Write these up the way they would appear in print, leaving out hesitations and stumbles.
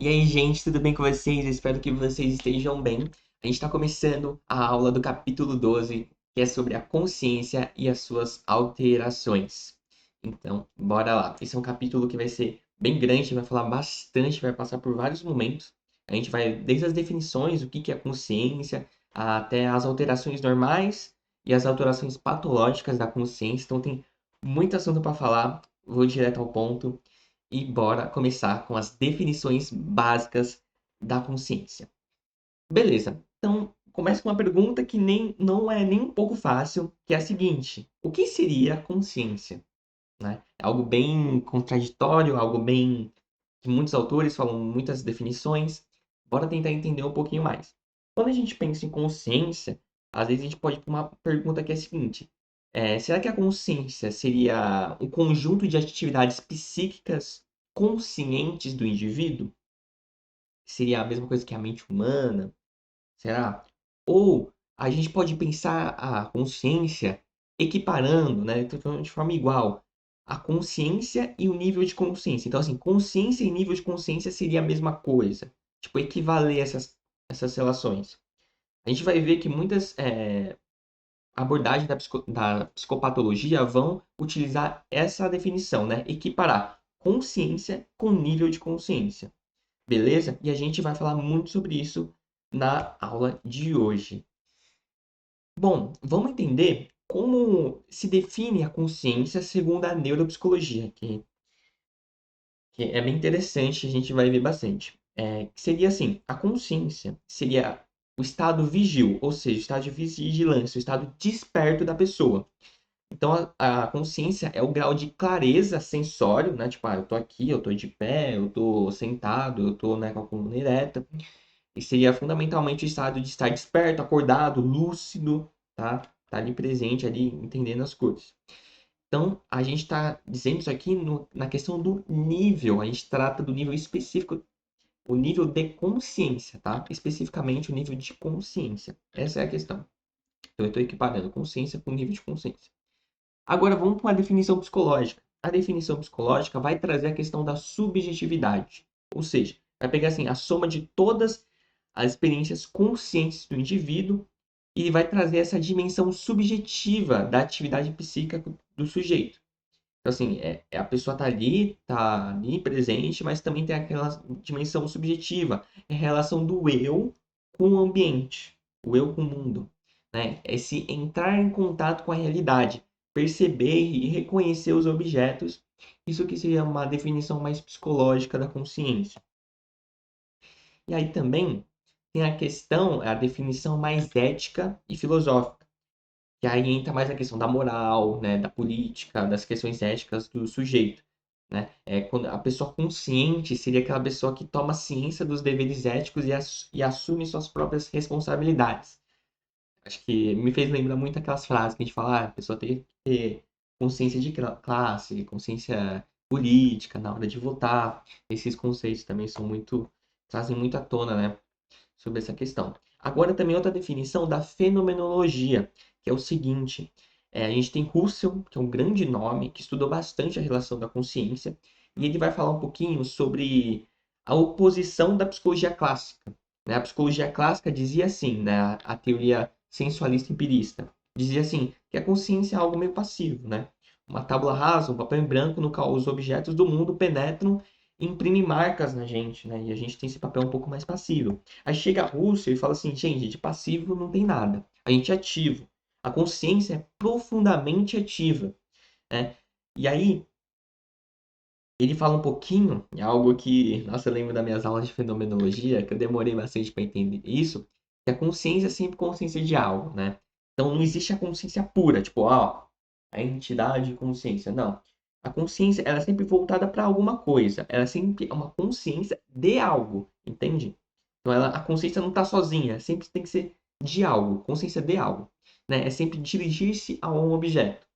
E aí, gente, tudo bem com vocês? Espero que vocês estejam bem. A gente está começando a aula do capítulo 12, que é sobre a consciência e as suas alterações. Então, bora lá. Esse é um capítulo que vai ser bem grande, vai falar bastante, vai passar por vários momentos. A gente vai desde as definições, o que que é consciência, até as alterações normais e as alterações patológicas da consciência. Então, tem muito assunto para falar. Vou direto ao ponto. E bora começar com as definições básicas da consciência. Beleza. Então, começa com uma pergunta que não é nem um pouco fácil, que é a seguinte: o que seria consciência? Né? É algo bem contraditório, algo bem que muitos autores falam muitas definições. Bora tentar entender um pouquinho mais. Quando a gente pensa em consciência, às vezes a gente pode ir para uma pergunta que é a seguinte: será que a consciência seria um conjunto de atividades psíquicas conscientes do indivíduo? Seria a mesma coisa que a mente humana? Será? Ou a gente pode pensar a consciência equiparando, né? Tô falando de forma igual, a consciência e o nível de consciência. Então, assim, consciência e nível de consciência seria a mesma coisa. Tipo, equivaler essas relações. A gente vai ver que muitas abordagens da psicopatologia vão utilizar essa definição, né? Equiparar consciência com nível de consciência. Beleza? E a gente vai falar muito sobre isso na aula de hoje. Bom, vamos entender como se define a consciência segundo a neuropsicologia, que é bem interessante, a gente vai ver bastante. Que seria assim, a consciência seria o estado vigil, ou seja, o estado de vigilância, o estado desperto da pessoa. Então, a consciência é o grau de clareza sensório, né? Tipo, eu tô aqui, eu tô de pé, eu tô sentado, eu tô, né, com a coluna ereta. E seria fundamentalmente o estado de estar desperto, acordado, lúcido, tá? Tá ali presente, ali entendendo as coisas. Então, a gente está dizendo isso aqui na questão do nível. A gente trata do nível específico, o nível de consciência, tá? Especificamente o nível de consciência. Essa é a questão. Então, eu estou equiparando consciência com nível de consciência. Agora, vamos para uma definição psicológica. A definição psicológica vai trazer a questão da subjetividade. Ou seja, vai pegar assim, a soma de todas as experiências conscientes do indivíduo e vai trazer essa dimensão subjetiva da atividade psíquica do sujeito. Então, assim, a pessoa tá ali presente, mas também tem aquela dimensão subjetiva, é a relação do eu com o ambiente, o eu com o mundo, né? É se entrar em contato com a realidade, perceber e reconhecer os objetos, isso que seria uma definição mais psicológica da consciência. E aí também tem a questão, a definição mais ética e filosófica, que aí entra mais a questão da moral, né, da política, das questões éticas do sujeito, né? Quando a pessoa consciente seria aquela pessoa que toma ciência dos deveres éticos e assume suas próprias responsabilidades. Acho que me fez lembrar muito aquelas frases que a gente fala, a pessoa tem que ter consciência de classe, consciência política na hora de votar. Esses conceitos também trazem muito à tona, né, sobre essa questão. Agora também outra definição da fenomenologia, que é o seguinte, a gente tem Husserl, que é um grande nome, que estudou bastante a relação da consciência, e ele vai falar um pouquinho sobre a oposição da psicologia clássica. Né? A psicologia clássica dizia assim, né? A teoria sensualista empirista, dizia assim, que a consciência é algo meio passivo, né? Uma tábua rasa, um papel em branco no qual os objetos do mundo penetram e imprimem marcas na gente, né? E a gente tem esse papel um pouco mais passivo. Aí chega a Rússia e fala assim, gente, de passivo não tem nada. A gente é ativo. A consciência é profundamente ativa, né? E aí, ele fala um pouquinho, é algo que, nossa, eu lembro das minhas aulas de fenomenologia, que eu demorei bastante para entender isso, que a consciência é sempre consciência de algo, né? Então não existe a consciência pura, tipo, ó, a entidade de consciência, não. A consciência, ela é sempre voltada para alguma coisa, ela é sempre uma consciência de algo, entende? Então a consciência não está sozinha, sempre tem que ser de algo, consciência de algo, né? É sempre dirigir-se a um objeto.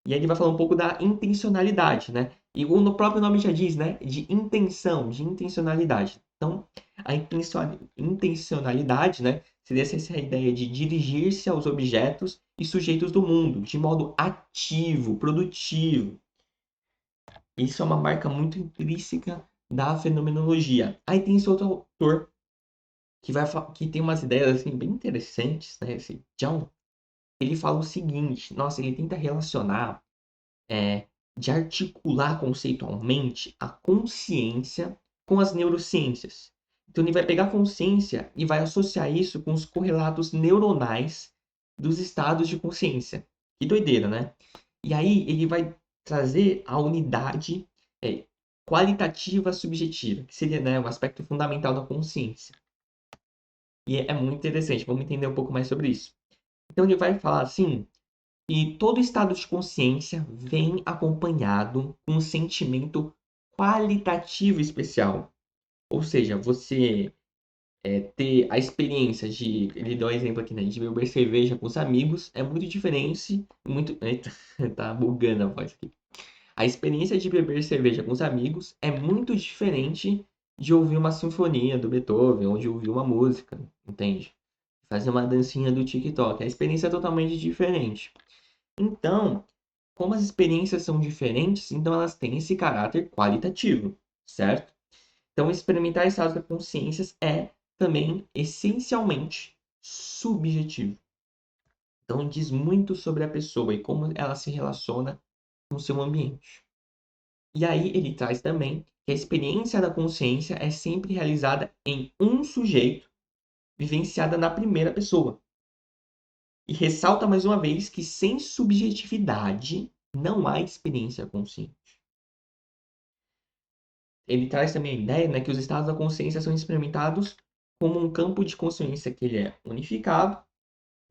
E aí ele vai falar um pouco da intencionalidade, né? E o próprio nome já diz, né? De intenção, de intencionalidade. Então, a intencionalidade, né? Seria essa ideia de dirigir-se aos objetos e sujeitos do mundo, de modo ativo, produtivo. Isso é uma marca muito intrínseca da fenomenologia. Aí tem esse outro autor que tem umas ideias assim, bem interessantes, né? Esse John, ele fala o seguinte, nossa, ele tenta relacionar, de articular conceitualmente a consciência com as neurociências. Então ele vai pegar a consciência e vai associar isso com os correlatos neuronais dos estados de consciência. Que doideira, né? E aí ele vai trazer a unidade qualitativa subjetiva, que seria, né, o aspecto fundamental da consciência. E é muito interessante, vamos entender um pouco mais sobre isso. Então ele vai falar assim, e todo estado de consciência vem acompanhado com um sentimento qualitativo especial. Ou seja, você ter a experiência de, ele deu um exemplo aqui, né, de beber cerveja com os amigos é muito diferente, muito, eita, tá bugando a voz aqui. A experiência de beber cerveja com os amigos é muito diferente de ouvir uma sinfonia do Beethoven ou de ouvir uma música, entende? Fazer uma dancinha do TikTok. A experiência é totalmente diferente. Então, como as experiências são diferentes, então elas têm esse caráter qualitativo, certo? Então, experimentar estados da consciência é também essencialmente subjetivo. Então, diz muito sobre a pessoa e como ela se relaciona com o seu ambiente. E aí ele traz também que a experiência da consciência é sempre realizada em um sujeito, vivenciada na primeira pessoa. E ressalta mais uma vez que sem subjetividade não há experiência consciente. Ele traz também a ideia, né, que os estados da consciência são experimentados como um campo de consciência que ele é unificado,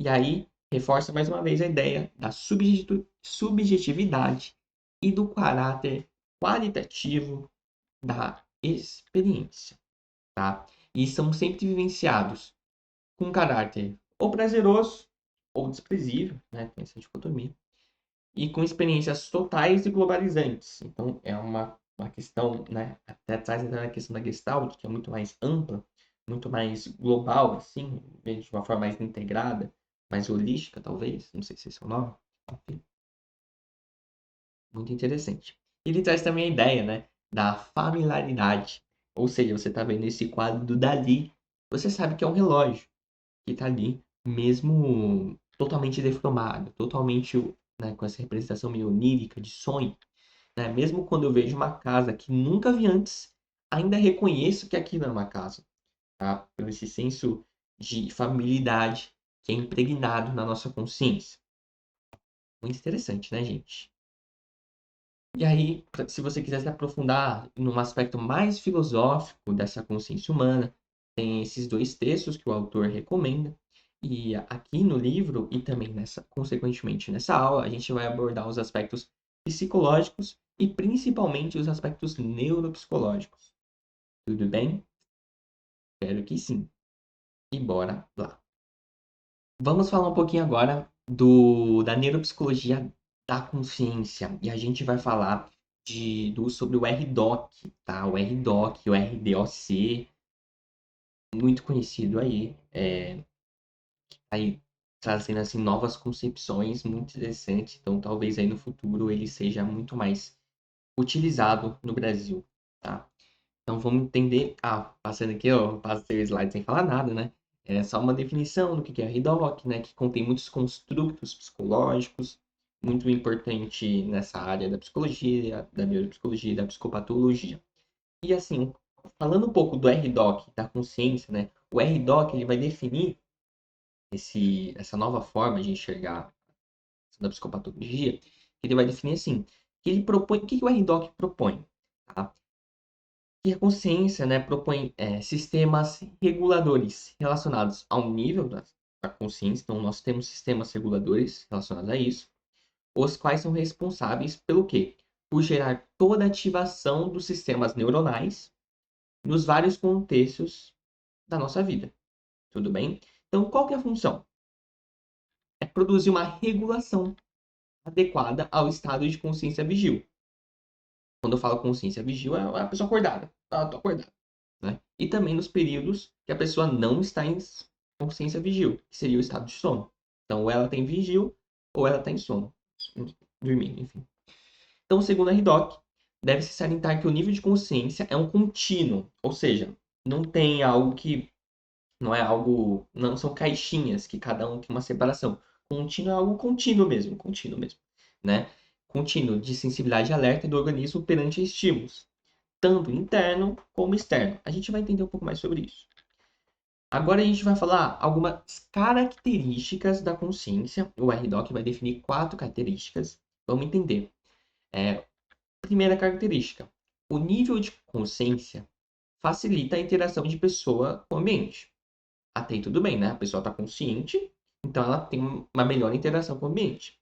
e aí reforça mais uma vez a ideia da subjetividade e do caráter qualitativo da experiência, tá? E são sempre vivenciados com caráter ou prazeroso ou desprezível, né? Tem essa dicotomia. E com experiências totais e globalizantes. Então, é uma questão, né? Até traz a questão da Gestalt, que é muito mais ampla, muito mais global, assim, de uma forma mais integrada, mais holística, talvez. Não sei se esse é o nome. Enfim, muito interessante. Ele traz também a ideia, né? Da familiaridade. Ou seja, você está vendo esse quadro do Dali, você sabe que é um relógio que está ali, mesmo totalmente deformado, totalmente, né, com essa representação meio onírica de sonho, né? Mesmo quando eu vejo uma casa que nunca vi antes, ainda reconheço que aquilo é uma casa, tá? Pelo esse senso de familiaridade que é impregnado na nossa consciência. Muito interessante, né, gente? E aí, se você quiser se aprofundar num aspecto mais filosófico dessa consciência humana, tem esses dois textos que o autor recomenda. E aqui no livro, e também consequentemente nessa aula, a gente vai abordar os aspectos psicológicos e principalmente os aspectos neuropsicológicos. Tudo bem? Espero que sim. E bora lá. Vamos falar um pouquinho agora da neuropsicologia da consciência. E a gente vai falar sobre o RDoC, tá? O RDoC, o RDoC, muito conhecido aí. Aí trazendo assim novas concepções muito interessantes. Então talvez aí no futuro ele seja muito mais utilizado no Brasil, tá? Então vamos entender. Passando aqui, ó, passei o slide sem falar nada, né? É só uma definição do que é RDoC, né? Que contém muitos construtos psicológicos, muito importante nessa área da psicologia, da neuropsicologia, da psicopatologia. E assim, falando um pouco do RDoC, da consciência, né? O RDoC ele vai definir essa nova forma de enxergar da psicopatologia, que ele vai definir assim, que ele propõe, o que o RDoC propõe? Tá? E a consciência, né, propõe sistemas reguladores relacionados ao nível da consciência. Então, nós temos sistemas reguladores relacionados a isso, os quais são responsáveis pelo quê? Por gerar toda a ativação dos sistemas neuronais nos vários contextos da nossa vida. Tudo bem? Então, qual que é a função? É produzir uma regulação adequada ao estado de consciência vigil. Quando eu falo consciência vigil, é a pessoa acordada. Tô acordado. Né? E também nos períodos que a pessoa não está em consciência vigil, que seria o estado de sono. Então, ou ela tem vigil, ou ela está em sono. Dormindo, enfim. Então, segundo a RDoC, deve-se salientar que o nível de consciência é um contínuo, ou seja, não tem algo que não é algo, não são caixinhas que cada um tem uma separação. Contínuo é algo contínuo mesmo, né? Contínuo de sensibilidade e alerta do organismo perante estímulos, tanto interno como externo. A gente vai entender um pouco mais sobre isso. Agora a gente vai falar algumas características da consciência. O RDoC vai definir 4 características. Vamos entender. Primeira característica: o nível de consciência facilita a interação de pessoa com o ambiente. Até aí tudo bem, né? A pessoa está consciente, então ela tem uma melhor interação com o ambiente,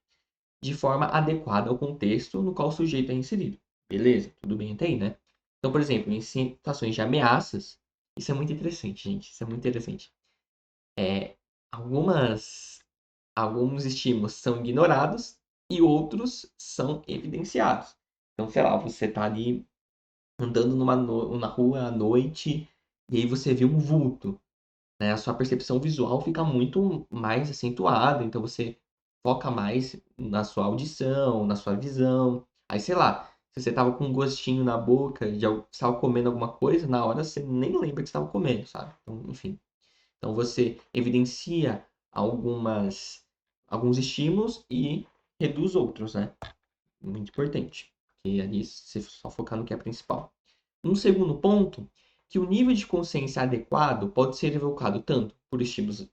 de forma adequada ao contexto no qual o sujeito é inserido. Beleza? Tudo bem até aí, né? Então, por exemplo, em situações de ameaças, isso é muito interessante, gente. Isso é muito interessante. Algumas, alguns estímulos são ignorados e outros são evidenciados. Então, sei lá, você tá ali andando na rua à noite e aí você vê um vulto, né? A sua percepção visual fica muito mais acentuada, então você foca mais na sua audição, na sua visão. Aí, sei lá, se você tava com um gostinho na boca de algo, estava comendo alguma coisa, na hora você nem lembra que estava comendo, sabe? Então, enfim. Então você evidencia alguns estímulos e reduz outros, né? Muito importante. Porque ali você só focar no que é principal. Um segundo ponto, que o nível de consciência adequado pode ser evocado tanto por estímulos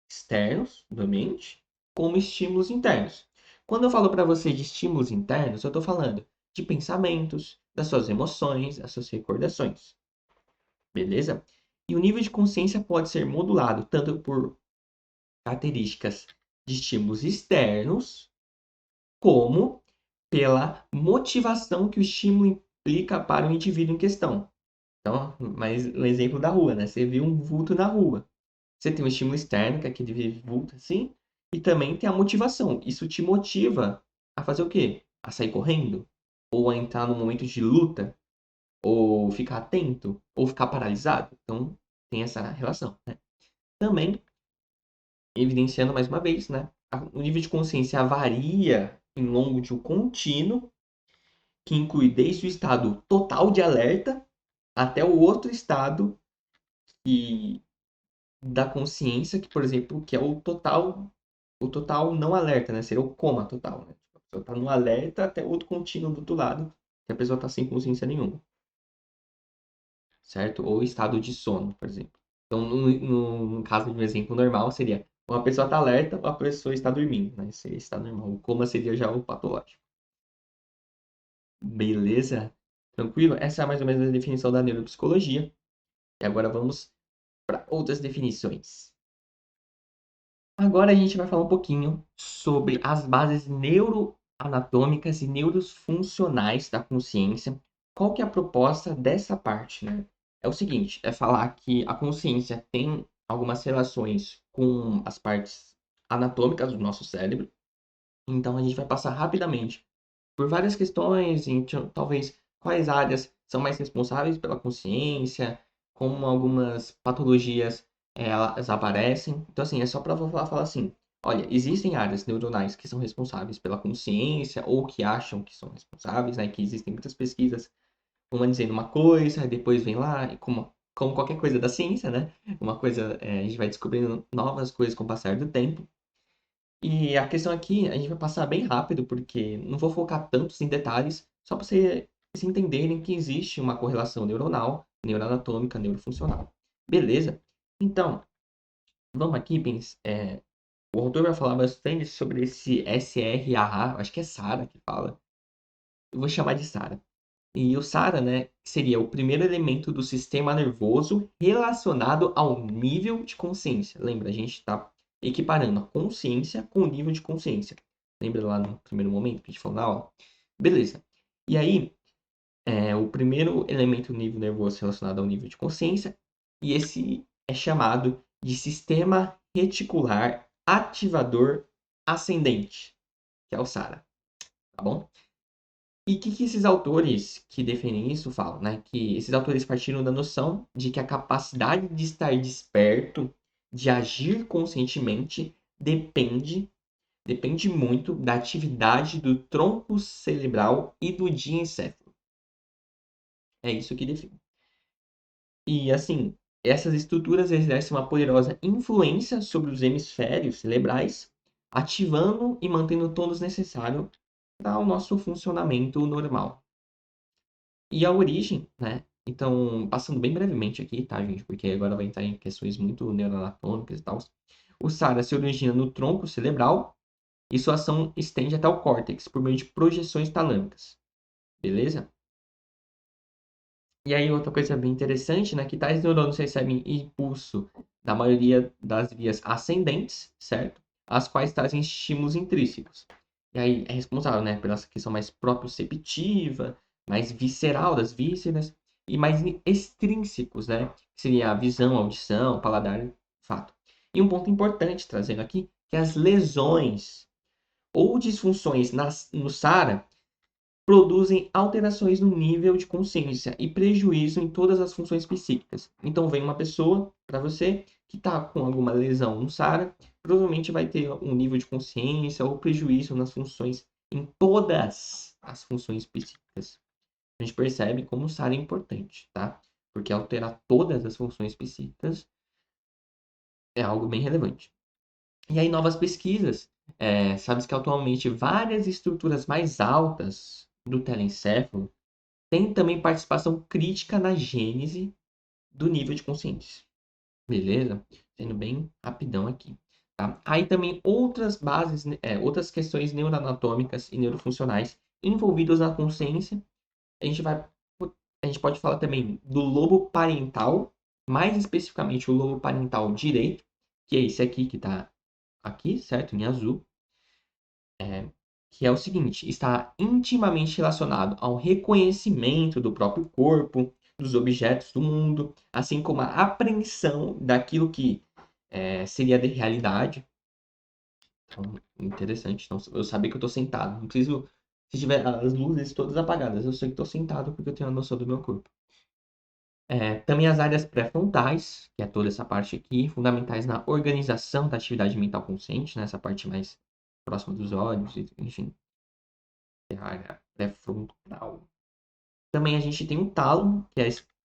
externos do ambiente, como estímulos internos. Quando eu falo para você de estímulos internos, eu estou falando de pensamentos, das suas emoções, das suas recordações. Beleza? E o nível de consciência pode ser modulado tanto por características de estímulos externos, como pela motivação que o estímulo implica para o indivíduo em questão. Então, mas o exemplo da rua, né? Você viu um vulto na rua. Você tem um estímulo externo, que é aquele vulto assim, e também tem a motivação. Isso te motiva a fazer o quê? A sair correndo? Ou a entrar num momento de luta? Ou ficar atento? Ou ficar paralisado? Então, tem essa relação, né? Também evidenciando mais uma vez, né? O nível de consciência varia em longo de um contínuo, que inclui desde o estado total de alerta até o outro estado que, da consciência, que, por exemplo, que é o total não alerta, né? Seria o coma total, né? A pessoa tá no alerta até outro contínuo do outro lado, que a pessoa tá sem consciência nenhuma, certo? Ou estado de sono, por exemplo. Então, no caso de um exemplo normal, seria uma pessoa está alerta ou a pessoa está dormindo, né? Esse está normal. O coma seria já o patológico. Beleza? Tranquilo? Essa é mais ou menos a definição da neuropsicologia. E agora vamos para outras definições. Agora a gente vai falar um pouquinho sobre as bases neuroanatômicas e neurofuncionais da consciência. Qual que é a proposta dessa parte, né? É o seguinte, é falar que a consciência tem algumas relações com as partes anatômicas do nosso cérebro. Então a gente vai passar rapidamente por várias questões, então, talvez quais áreas são mais responsáveis pela consciência, como algumas patologias elas aparecem. Então, assim, é só para falar assim: olha, existem áreas neuronais que são responsáveis pela consciência ou que acham que são responsáveis, né? Que existem muitas pesquisas, uma dizendo uma coisa, depois vem lá, e como qualquer coisa da ciência, né? Uma coisa, a gente vai descobrindo novas coisas com o passar do tempo. E a questão aqui, a gente vai passar bem rápido, porque não vou focar tantos em detalhes, só para vocês entenderem que existe uma correlação neuronal, neuroanatômica, neurofuncional. Beleza? Então, vamos aqui, o autor vai falar bastante sobre esse SRAA, acho que é Sara que fala. Eu vou chamar de Sara. E o SARA, né, seria o primeiro elemento do sistema nervoso relacionado ao nível de consciência. Lembra, a gente está equiparando a consciência com o nível de consciência. Lembra lá no primeiro momento que a gente falou na aula? Beleza. E aí, o primeiro elemento do nível nervoso relacionado ao nível de consciência, e esse é chamado de sistema reticular ativador ascendente, que é o SARA, tá bom? E o que esses autores que defendem isso falam, né? Que esses autores partiram da noção de que a capacidade de estar desperto, de agir conscientemente, depende muito da atividade do tronco cerebral e do diencéfalo. É isso que define. E assim, essas estruturas exercem uma poderosa influência sobre os hemisférios cerebrais, ativando e mantendo o tônus necessário para o nosso funcionamento normal. E a origem, né? Então, passando bem brevemente aqui, tá, gente? Porque agora vai entrar em questões muito neuroanatômicas e tal. O SARA se origina no tronco cerebral e sua ação estende até o córtex por meio de projeções talâmicas. Beleza? E aí, outra coisa bem interessante, né? Que tais neurônios recebem impulso da maioria das vias ascendentes, certo? As quais trazem estímulos intrínsecos. E aí é responsável, né, pela questão mais proprioceptiva, mais visceral das vísceras, e mais extrínsecos, né? Que seria a visão, a audição, o paladar, fato. E um ponto importante trazendo aqui, que as lesões ou disfunções no SARA produzem alterações no nível de consciência e prejuízo em todas as funções psíquicas. Então, vem uma pessoa para você que está com alguma lesão no SARA, provavelmente vai ter um nível de consciência ou prejuízo nas funções, em todas as funções psíquicas. A gente percebe como o SARA é importante, tá? Porque alterar todas as funções psíquicas é algo bem relevante. E aí, novas pesquisas. Sabe que atualmente várias estruturas mais altas do telencéfalo tem também participação crítica na gênese do nível de consciência. Beleza? Sendo bem rapidão aqui. Tá? Aí também outras bases, outras questões neuroanatômicas e neurofuncionais envolvidas na consciência. A gente vai, a gente pode falar também do lobo parental, mais especificamente o lobo parental direito, que é esse aqui que está aqui, certo? Em azul. Que é o seguinte, está intimamente relacionado ao reconhecimento do próprio corpo, dos objetos do mundo, assim como a apreensão daquilo que seria de realidade. Então, interessante. Então, eu saber que eu estou sentado. Não preciso. Se tiver as luzes todas apagadas, eu sei que estou sentado porque eu tenho a noção do meu corpo. Também as áreas pré-frontais, que é toda essa parte aqui, fundamentais na organização da atividade mental consciente, né? Essa parte mais próxima dos olhos, enfim. É a área pré-frontal. Também a gente tem o tálamo, que é a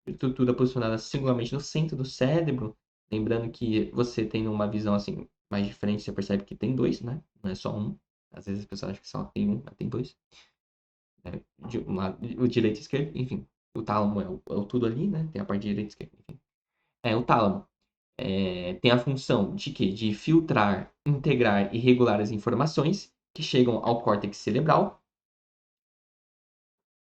estrutura posicionada singularmente no centro do cérebro. Lembrando que você tem uma visão assim mais de frente, você percebe que tem dois, né? Não é só um. Às vezes as pessoas acham que só tem um, mas tem dois. De um lado, o direito e o esquerdo, enfim. O tálamo é o tudo ali, né? Tem a parte direita e esquerda, enfim. O tálamo tem a função de quê? De filtrar, integrar e regular as informações que chegam ao córtex cerebral,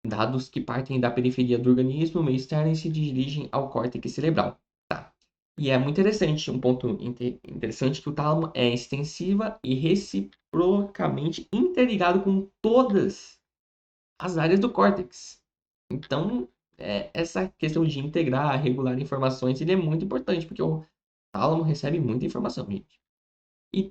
dados que partem da periferia do organismo, meio externo, e se dirigem ao córtex cerebral. Tá. E é muito interessante, um ponto interessante que o tálamo é extensiva e reciprocamente interligado com todas as áreas do córtex. Então, essa questão de integrar, regular informações, ele é muito importante, porque o tálamo recebe muita informação, gente. E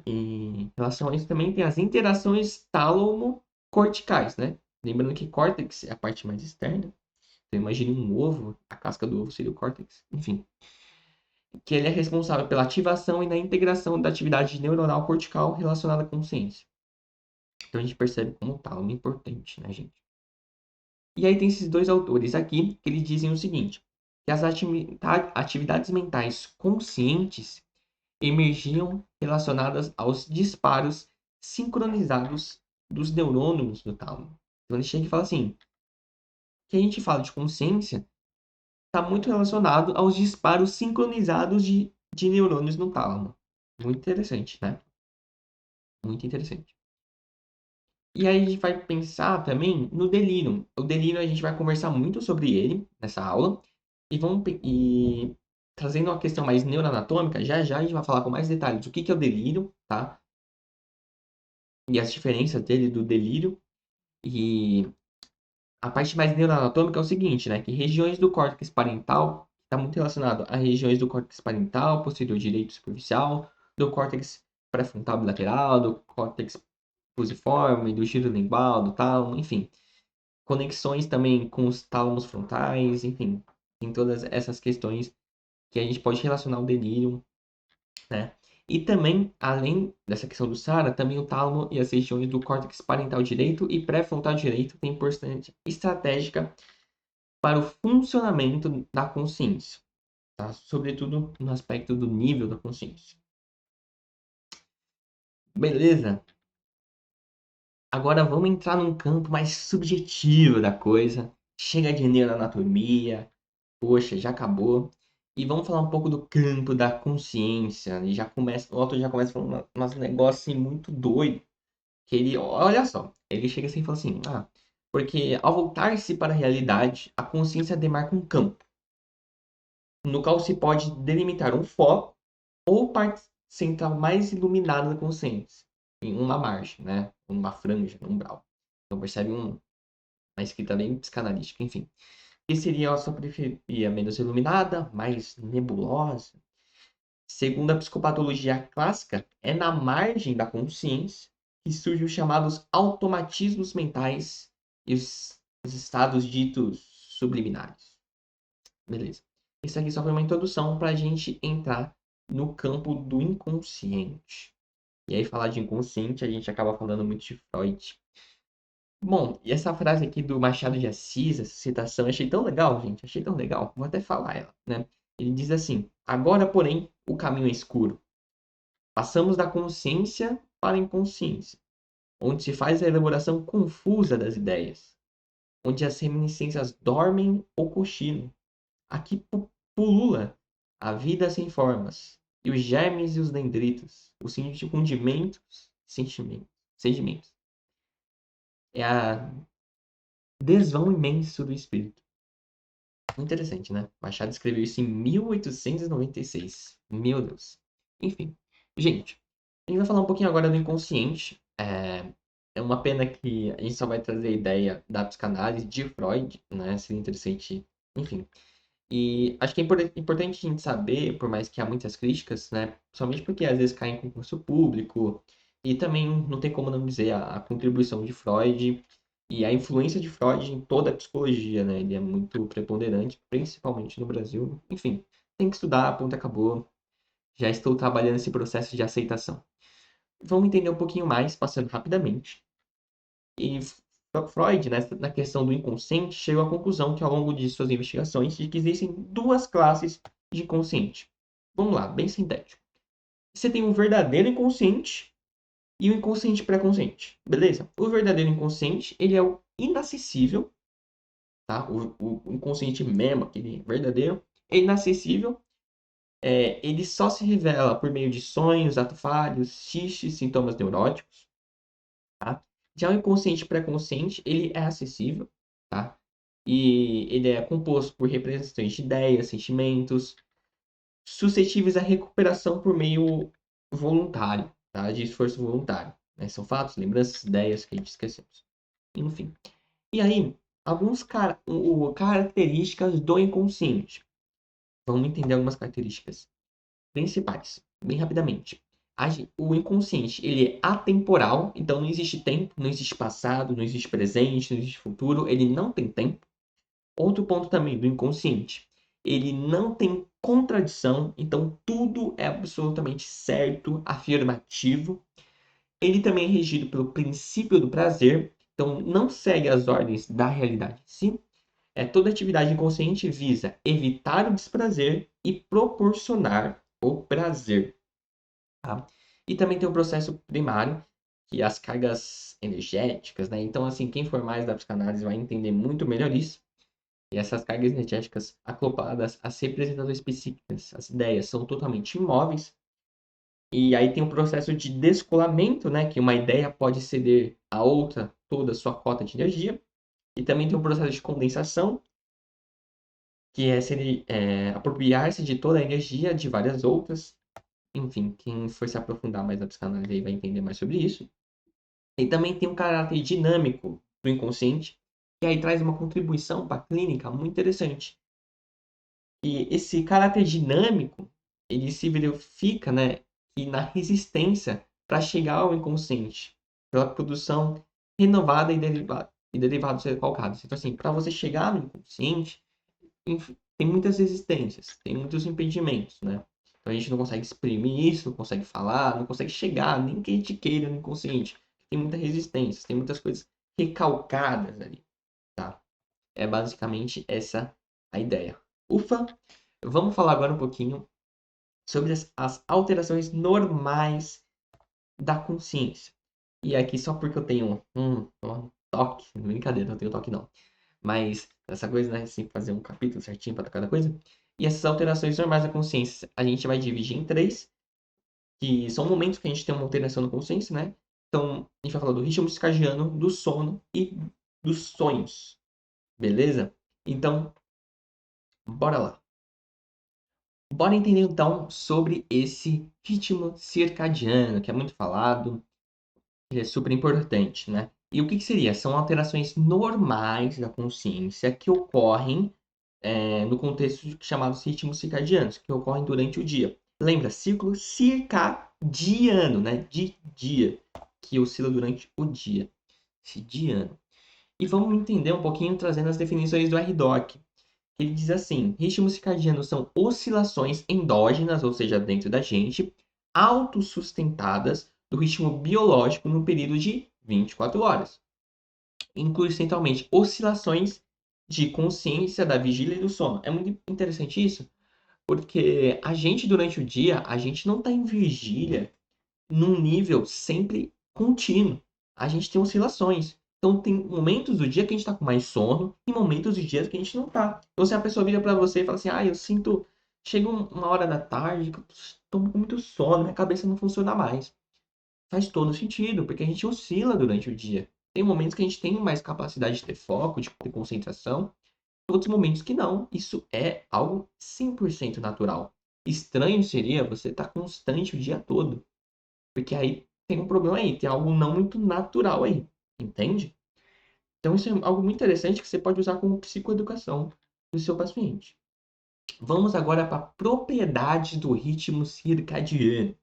em relação a isso também tem as interações tálamo-corticais, né? Lembrando que córtex é a parte mais externa. Então imagine um ovo, a casca do ovo seria o córtex. Enfim, que ele é responsável pela ativação e na integração da atividade neuronal cortical relacionada à consciência. Então a gente percebe como o tálamo é importante, né, gente? E aí tem esses dois autores aqui que eles dizem o seguinte, que as atividades mentais conscientes emergiam relacionadas aos disparos sincronizados dos neurônios do tálamo. Então ele chega e fala assim, que a gente fala de consciência está muito relacionado aos disparos sincronizados de neurônios no tálamo. Muito interessante, né? Muito interessante. E aí a gente vai pensar também no delírio. O delírio a gente vai conversar muito sobre ele nessa aula. E trazendo uma questão mais neuroanatômica, já já a gente vai falar com mais detalhes o que é o delírio, tá? E as diferenças dele do delírio. E a parte mais neuroanatômica é o seguinte, né? Que regiões do córtex parental está muito relacionado a regiões do córtex parental, posterior direito superficial, do córtex pré-frontal bilateral, do córtex fusiforme, do giro lingual, do tálamo, enfim. Conexões também com os tálamos frontais, enfim. Tem todas essas questões que a gente pode relacionar o delírio, né? E também, além dessa questão do SARA, também o tálamo e as regiões do córtex parental direito e pré-frontal direito têm importância estratégica para o funcionamento da consciência, tá? Sobretudo no aspecto do nível da consciência. Beleza? Agora vamos entrar num campo mais subjetivo da coisa. Chega de neuroanatomia, poxa, já acabou. E vamos falar um pouco do campo da consciência. E já começa, o autor já começa falando umas negócios assim, muito doido. Que ele, olha só, ele chega assim e fala assim: porque ao voltar-se para a realidade, a consciência demarca um campo, no qual se pode delimitar um foco ou parte central mais iluminada da consciência, em uma margem, né? Uma franja, um umbral. Então percebe uma escrita bem psicanalística, enfim. Que seria a sua periferia menos iluminada, mais nebulosa. Segundo a psicopatologia clássica, é na margem da consciência que surgem os chamados automatismos mentais e os estados ditos subliminares. Beleza. Isso aqui só foi uma introdução para a gente entrar no campo do inconsciente. E aí, falar de inconsciente, a gente acaba falando muito de Freud. Bom, e essa frase aqui do Machado de Assis, essa citação, eu achei tão legal, gente. Achei tão legal. Vou até falar ela, né? Ele diz assim: agora, porém, o caminho é escuro. Passamos da consciência para a inconsciência, onde se faz a elaboração confusa das ideias, onde as reminiscências dormem ou cochilam. Aqui pulula a vida sem formas, e os germes e os dendritos, os sentimentos. É a desvão imenso do espírito. Interessante, né? Machado escreveu isso em 1896. Meu Deus. Enfim. Gente, a gente vai falar um pouquinho agora do inconsciente. É uma pena que a gente só vai trazer a ideia da psicanálise de Freud, né? Seria interessante. Enfim. E acho que é importante a gente saber, por mais que há muitas críticas, né? Somente porque às vezes cai em concurso público. E também não tem como não dizer a contribuição de Freud e a influência de Freud em toda a psicologia, né? Ele é muito preponderante, principalmente no Brasil. Enfim, tem que estudar, ponto, acabou. Já estou trabalhando nesse processo de aceitação. Vamos entender um pouquinho mais, passando rapidamente. E Freud, né, na questão do inconsciente, chegou à conclusão que ao longo de suas investigações de que existem duas classes de inconsciente. Vamos lá, bem sintético. Você tem um verdadeiro inconsciente e o inconsciente pré-consciente, beleza? O verdadeiro inconsciente, ele é o inacessível, tá? O inconsciente mesmo, aquele verdadeiro, é inacessível. Ele só se revela por meio de sonhos, atos falhos, xixes, sintomas neuróticos, tá? Já o inconsciente pré-consciente, ele é acessível, tá? E ele é composto por representações de ideias, sentimentos, suscetíveis à recuperação por meio voluntário, tá? De esforço voluntário, né? São fatos, lembranças, ideias que a gente esquecemos. Enfim. E aí, algumas características do inconsciente. Vamos entender algumas características principais, bem rapidamente. O inconsciente, ele é atemporal, então não existe tempo, não existe passado, não existe presente, não existe futuro, ele não tem tempo. Outro ponto também do inconsciente, ele não tem contradição, então tudo é absolutamente certo, afirmativo. Ele também é regido pelo princípio do prazer, então não segue as ordens da realidade em si. Toda atividade inconsciente visa evitar o desprazer e proporcionar o prazer. Tá? E também tem o processo primário, que é as cargas energéticas, né? Então, assim, quem for mais da psicanálise vai entender muito melhor isso. E essas cargas energéticas acopladas às representações psíquicas, as ideias, são totalmente imóveis. E aí tem o processo de descolamento, né? Que uma ideia pode ceder a outra toda a sua cota de energia. E também tem o processo de condensação, que é apropriar-se de toda a energia de várias outras. Enfim, quem for se aprofundar mais na psicanálise aí vai entender mais sobre isso. E também tem um caráter dinâmico do inconsciente, que aí traz uma contribuição para a clínica muito interessante. E esse caráter dinâmico, ele se verifica, né, e na resistência para chegar ao inconsciente, pela produção renovada e derivados recalcados. Então, assim, para você chegar no inconsciente, tem muitas resistências, tem muitos impedimentos, né? Então a gente não consegue exprimir isso, não consegue falar, não consegue chegar, nem que a gente queira no inconsciente. Tem muita resistência, tem muitas coisas recalcadas ali, tá? É basicamente essa a ideia. Ufa! Vamos falar agora um pouquinho sobre as alterações normais da consciência. E aqui só porque eu tenho um toque, brincadeira, não tenho toque não. Mas essa coisa, né, assim, fazer um capítulo certinho para cada coisa. E essas alterações normais da consciência, a gente vai dividir em três, que são momentos que a gente tem uma alteração na consciência, né? Então, a gente vai falar do ritmo circadiano, do sono e dos sonhos, beleza? Então, bora lá. Bora entender então sobre esse ritmo circadiano, que é muito falado, ele é super importante, né? E o que seria? São alterações normais da consciência que ocorrem no contexto chamados ritmos circadianos, que ocorrem durante o dia. Lembra? Ciclo circadiano, né? De dia, que oscila durante o dia. Circadiano. E vamos entender um pouquinho trazendo as definições do RDoC. Ele diz assim: ritmos circadianos são oscilações endógenas, ou seja, dentro da gente, autossustentadas do ritmo biológico no período de 24 horas. Inclui centralmente oscilações de consciência da vigília e do sono. É muito interessante isso, porque a gente, durante o dia, a gente não está em vigília num nível sempre contínuo. A gente tem oscilações. Então, tem momentos do dia que a gente está com mais sono e momentos do dia que a gente não tá. Então, se a pessoa vira para você e fala assim: ah, eu sinto. Chega uma hora da tarde que eu tô com muito sono, minha cabeça não funciona mais. Faz todo sentido, porque a gente oscila durante o dia. Tem momentos que a gente tem mais capacidade de ter foco, de ter concentração, outros momentos que não. Isso é algo 100% natural. Estranho seria você estar constante o dia todo. Porque aí tem um problema aí, tem algo não muito natural aí, entende? Então isso é algo muito interessante que você pode usar como psicoeducação do seu paciente. Vamos agora para propriedades do ritmo circadiano.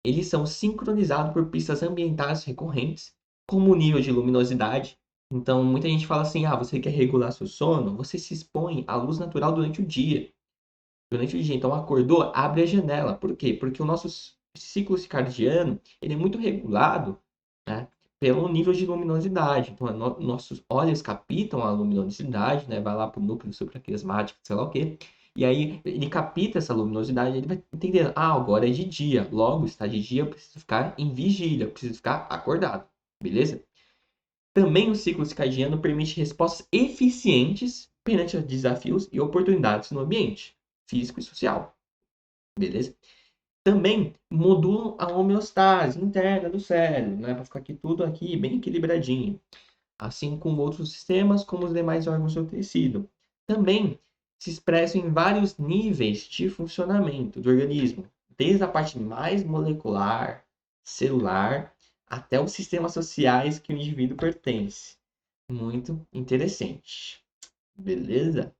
Eles são sincronizados por pistas ambientais recorrentes, como o nível de luminosidade. Então, muita gente fala assim: ah, você quer regular seu sono? Você se expõe à luz natural durante o dia. Durante o dia, então acordou, abre a janela. Por quê? Porque o nosso ciclo circadiano ele é muito regulado, né, pelo nível de luminosidade. Então, nossos olhos captam a luminosidade, né, vai lá para o núcleo supraquiasmático, sei lá o quê. E aí ele capta essa luminosidade, ele vai entender, ah, agora é de dia, logo está de dia, eu preciso ficar em vigília, eu preciso ficar acordado, beleza? Também o ciclo circadiano permite respostas eficientes perante desafios e oportunidades no ambiente físico e social, beleza? Também modulam a homeostase interna do cérebro, né, para ficar aqui tudo aqui bem equilibradinho, assim como outros sistemas, como os demais órgãos do tecido. Também se expressam em vários níveis de funcionamento do organismo, desde a parte mais molecular, celular, até os sistemas sociais que o indivíduo pertence. Muito interessante. Beleza?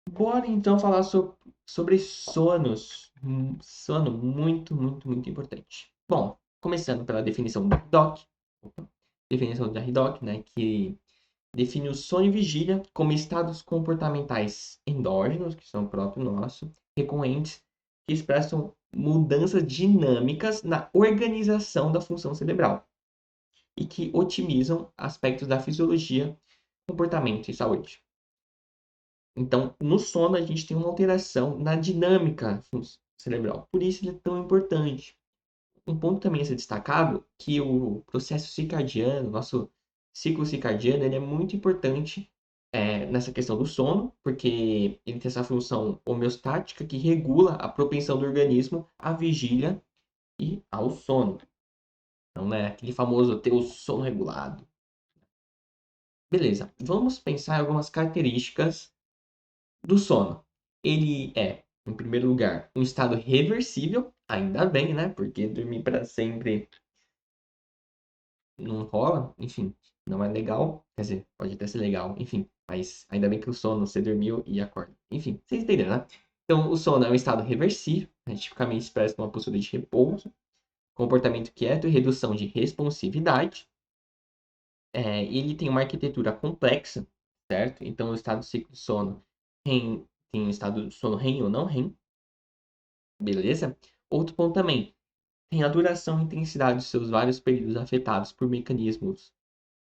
Bora então falar sobre sonos. Sono muito, muito, muito importante. Bom, começando pela definição do RDoC. Definição do RDoC, né? Que define o sono e vigília como estados comportamentais endógenos, que são próprios nossos, recorrentes, que expressam mudanças dinâmicas na organização da função cerebral e que otimizam aspectos da fisiologia, comportamento e saúde. Então, no sono, a gente tem uma alteração na dinâmica cerebral. Por isso ele é tão importante. Um ponto também a ser destacado que o processo circadiano, nosso ciclo circadiano, ele é muito importante nessa questão do sono, porque ele tem essa função homeostática que regula a propensão do organismo à vigília e ao sono. Então, né, aquele famoso ter o sono regulado. Beleza, vamos pensar em algumas características do sono. Ele é, em primeiro lugar, um estado reversível, ainda bem, né? Porque dormir para sempre não rola, enfim, não é legal. Quer dizer, pode até ser legal, enfim, mas ainda bem que o sono você dormiu e acorda. Enfim, vocês entenderam, né? Então, o sono é um estado reversível, né? Tipicamente expressa uma postura de repouso, comportamento quieto e redução de responsividade. Ele tem uma arquitetura complexa, certo? Então, o estado do ciclo de sono tem um estado de sono REM ou não REM, beleza? Outro ponto também, tem a duração e intensidade dos seus vários períodos afetados por mecanismos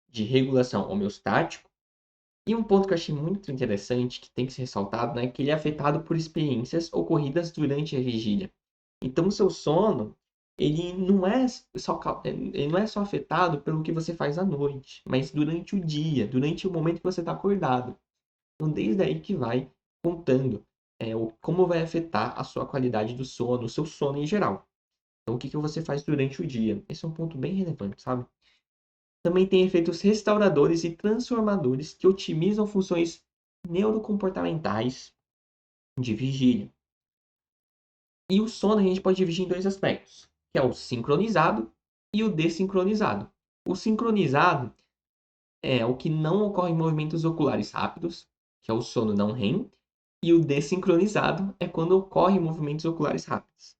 de regulação homeostático, E um ponto que eu achei muito interessante, que tem que ser ressaltado, né, é que ele é afetado por experiências ocorridas durante a vigília. Então, o seu sono, ele não é só afetado pelo que você faz à noite, mas durante o dia, durante o momento que você está acordado. Então, desde aí que vai contando como vai afetar a sua qualidade do sono, o seu sono em geral. Então, o que que você faz durante o dia? Esse é um ponto bem relevante, sabe? Também tem efeitos restauradores e transformadores que otimizam funções neurocomportamentais de vigília. E o sono a gente pode dividir em dois aspectos, que é o sincronizado e o desincronizado. O sincronizado é o que não ocorre em movimentos oculares rápidos, que é o sono não REM, e o desincronizado é quando ocorre em movimentos oculares rápidos,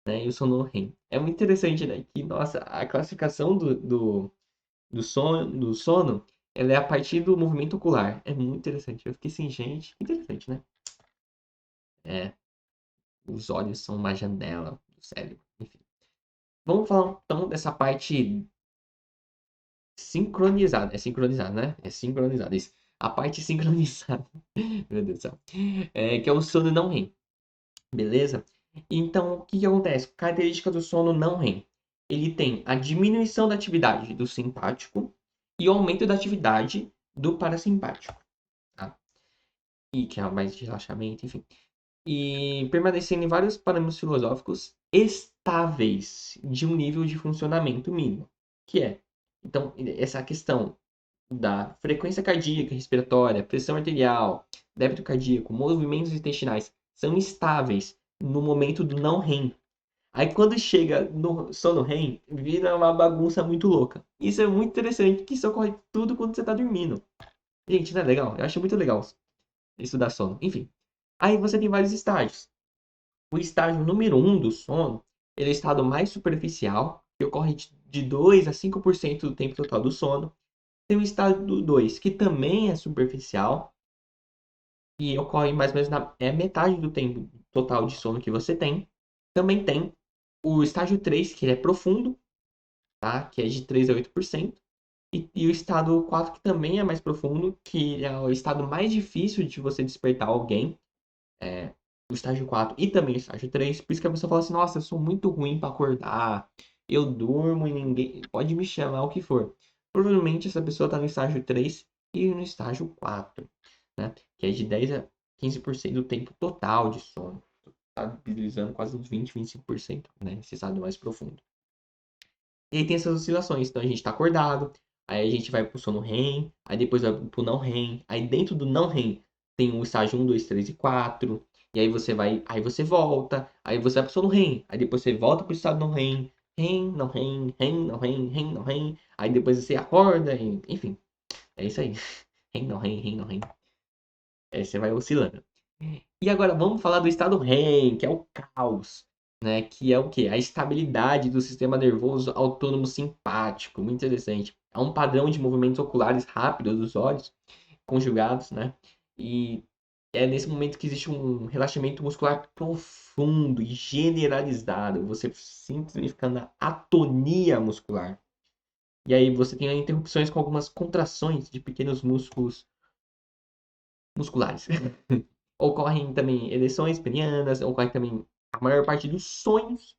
né? E o sono REM. É muito interessante, né? Que, nossa, a classificação do sono, ela é a partir do movimento ocular. É muito interessante. Eu fiquei assim, gente, interessante, né? É, os olhos são uma janela do cérebro. Enfim. Vamos falar então dessa parte sincronizada. É sincronizada, né? É sincronizada. Isso. A parte sincronizada. Meu Deus do céu. Que é o sono não REM. Beleza? Então, o que que acontece? Característica do sono não REM. Ele tem a diminuição da atividade do simpático e o aumento da atividade do parasimpático. Tá? E que é mais de relaxamento, enfim. E permanecendo em vários parâmetros filosóficos estáveis de um nível de funcionamento mínimo. Que é, então, essa questão da frequência cardíaca, respiratória, pressão arterial, débito cardíaco, movimentos intestinais são estáveis no momento do não REM. Aí quando chega no sono REM, vira uma bagunça muito louca. Isso é muito interessante, que isso ocorre tudo quando você está dormindo. Gente, não é legal? Eu acho muito legal estudar sono. Enfim, aí você tem vários estágios. O estágio número um do sono, ele é o estado mais superficial, que ocorre de 2 a 5% do tempo total do sono. Tem o estado 2, que também é superficial e ocorre mais ou menos metade do tempo total de sono que você tem. Também tem o estágio 3, que ele é profundo, tá? Que é de 3 a 8%. E o estado 4, que também é mais profundo, que é o estado mais difícil de você despertar alguém. O estágio 4 e também o estágio 3. Por isso que a pessoa fala assim, nossa, eu sou muito ruim para acordar. Eu durmo e ninguém pode me chamar o que for. Provavelmente essa pessoa está no estágio 3 e no estágio 4, né? Que é de 10 a 15% do tempo total de sono. Estabilizando quase uns 20, 25%, né? Esse estado mais profundo. E aí tem essas oscilações. Então a gente está acordado, aí a gente vai pro sono REM, aí depois vai pro não REM. Aí dentro do não REM tem o estágio 1, 2, 3 e 4. E aí você volta, aí você vai pro sono REM, aí depois você volta pro estado não REM, REM, não REM, REM, não REM, REM, não REM. Aí depois você acorda, enfim, é isso aí. REM, não REM, REM, não REM. Aí você vai oscilando. E agora vamos falar do estado REM, que é o caos, né? Que é o quê? A estabilidade do sistema nervoso autônomo simpático. Muito interessante. É um padrão de movimentos oculares rápidos dos olhos, conjugados, né? E é nesse momento que existe um relaxamento muscular profundo e generalizado. Você sente significando a atonia muscular. E aí você tem interrupções com algumas contrações de pequenos músculos musculares. Ocorrem também ereções penianas, ocorre também a maior parte dos sonhos.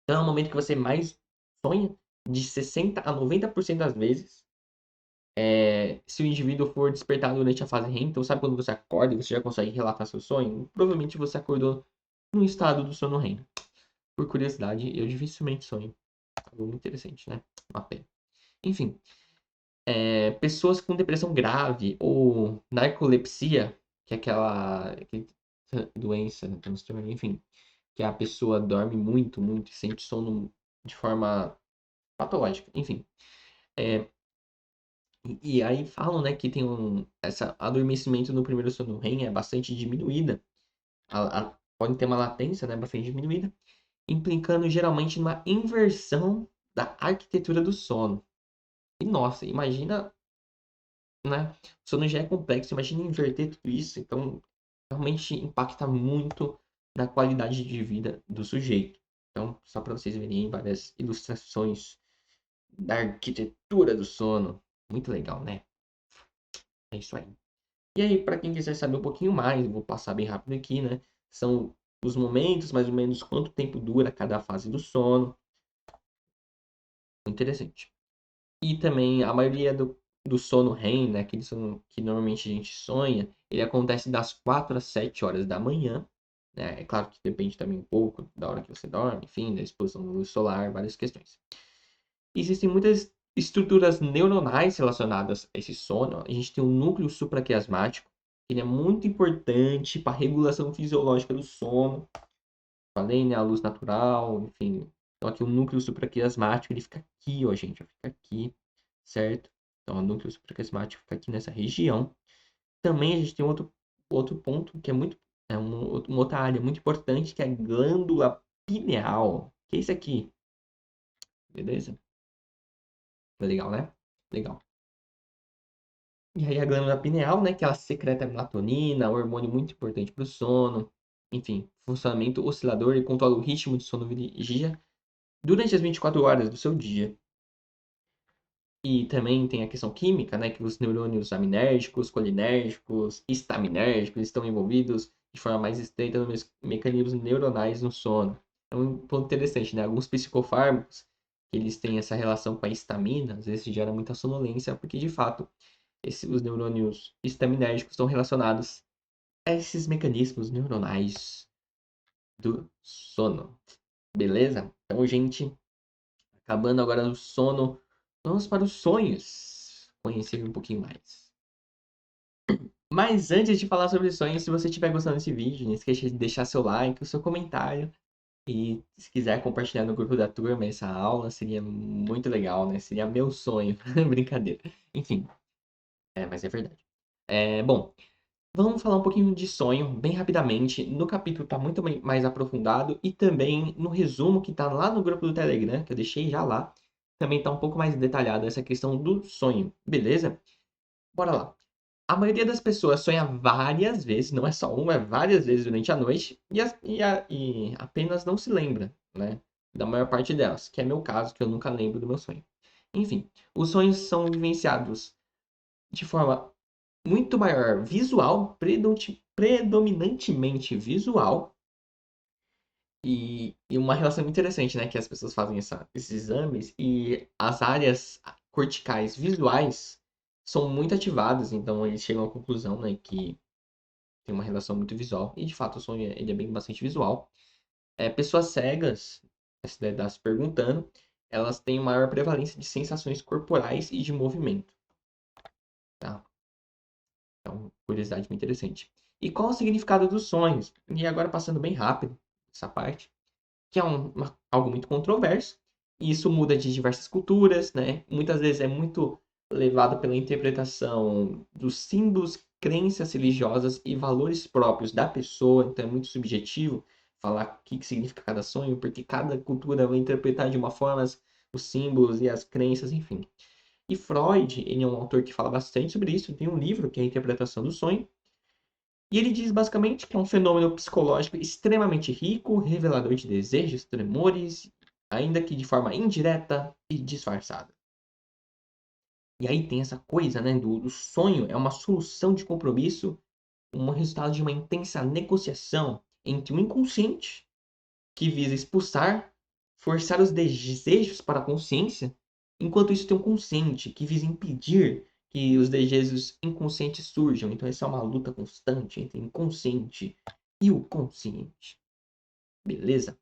Então é o momento que você mais sonha, de 60 a 90% das vezes. Se o indivíduo for despertado durante a fase REM, então sabe quando você acorda e você já consegue relatar seu sonho? Provavelmente você acordou no estado do sono REM. Por curiosidade, eu dificilmente sonho. Algo muito interessante, né? Uma pena. Enfim, pessoas com depressão grave ou narcolepsia, que é aquela doença, transtorno, enfim, que a pessoa dorme muito, muito e sente sono de forma patológica, enfim. É, e aí falam, né, que tem esse adormecimento no primeiro sono REM é bastante diminuída, pode ter uma latência, né, bastante diminuída, implicando geralmente numa inversão da arquitetura do sono. E nossa, imagina, né, o sono já é complexo, imagina inverter tudo isso, então realmente impacta muito na qualidade de vida do sujeito. Então, só para vocês verem várias ilustrações da arquitetura do sono. Muito legal, né? É isso aí. E aí, para quem quiser saber um pouquinho mais, eu vou passar bem rápido aqui, né? São os momentos, mais ou menos, quanto tempo dura cada fase do sono. Interessante. E também a maioria do sono REM, né? Aquele sono que normalmente a gente sonha, ele acontece das 4 às 7 horas da manhã. Né? É claro que depende também um pouco da hora que você dorme, enfim, da exposição da luz solar, várias questões. Existem muitas estruturas neuronais relacionadas a esse sono. A gente tem o núcleo supraquiasmático, que ele é muito importante para a regulação fisiológica do sono. Falei, né? A luz natural, enfim. Então aqui o núcleo supraquiasmático, ele fica aqui, ó, gente, ó, fica aqui, certo? Então o núcleo supraquiasmático fica aqui nessa região. Também a gente tem outro ponto que é muito, uma outra área muito importante, que é a glândula pineal, que é isso aqui, beleza? Legal, né? Legal. E aí a glândula pineal, né, que ela secreta melatonina, um hormônio muito importante para o sono. Enfim, funcionamento oscilador e controla o ritmo de sono e vigia durante as 24 horas do seu dia. E também tem a questão química, né, que os neurônios aminérgicos, colinérgicos, estaminérgicos estão envolvidos de forma mais estreita nos mecanismos neuronais no sono. É um ponto interessante, né? Alguns psicofármacos, eles têm essa relação com a histamina, às vezes gera muita sonolência, porque de fato os neurônios estaminérgicos estão relacionados a esses mecanismos neuronais do sono. Beleza? Então, gente, acabando agora no sono, vamos para os sonhos. Conhecer um pouquinho mais. Mas antes de falar sobre sonhos, se você estiver gostando desse vídeo, não esqueça de deixar seu like, o seu comentário. E se quiser compartilhar no grupo da turma essa aula, seria muito legal, né? Seria meu sonho. Brincadeira. Enfim, mas é verdade. Bom, vamos falar um pouquinho de sonho, bem rapidamente. No capítulo está muito mais aprofundado e também no resumo que está lá no grupo do Telegram, que eu deixei já lá, também está um pouco mais detalhado essa questão do sonho, beleza? Bora lá. A maioria das pessoas sonha várias vezes, não é só uma, é várias vezes durante a noite e apenas não se lembra, né? Da maior parte delas, que é meu caso, que eu nunca lembro do meu sonho. Enfim, os sonhos são vivenciados de forma muito maior visual, predominantemente visual, e uma relação muito interessante, né? Que as pessoas fazem esses exames e as áreas corticais visuais são muito ativadas, então eles chegam à conclusão, né, que tem uma relação muito visual, e de fato o sonho ele é bem bastante visual. Pessoas cegas, essa daí tá se perguntando, elas têm maior prevalência de sensações corporais e de movimento, tá? Então, curiosidade muito interessante. E qual o significado dos sonhos? E agora passando bem rápido essa parte, que é algo muito controverso, e isso muda de diversas culturas, né? Muitas vezes é muito levado pela interpretação dos símbolos, crenças religiosas e valores próprios da pessoa, então é muito subjetivo falar o que significa cada sonho, porque cada cultura vai interpretar de uma forma os símbolos e as crenças, enfim. E Freud, ele é um autor que fala bastante sobre isso, tem um livro que é a Interpretação do Sonho, e ele diz basicamente que é um fenômeno psicológico extremamente rico, revelador de desejos, tremores, ainda que de forma indireta e disfarçada. E aí tem essa coisa, né, do sonho é uma solução de compromisso, um resultado de uma intensa negociação entre o inconsciente, que visa expulsar, forçar os desejos para a consciência, enquanto isso tem um consciente que visa impedir que os desejos inconscientes surjam. Então, essa é uma luta constante entre o inconsciente e o consciente. Beleza?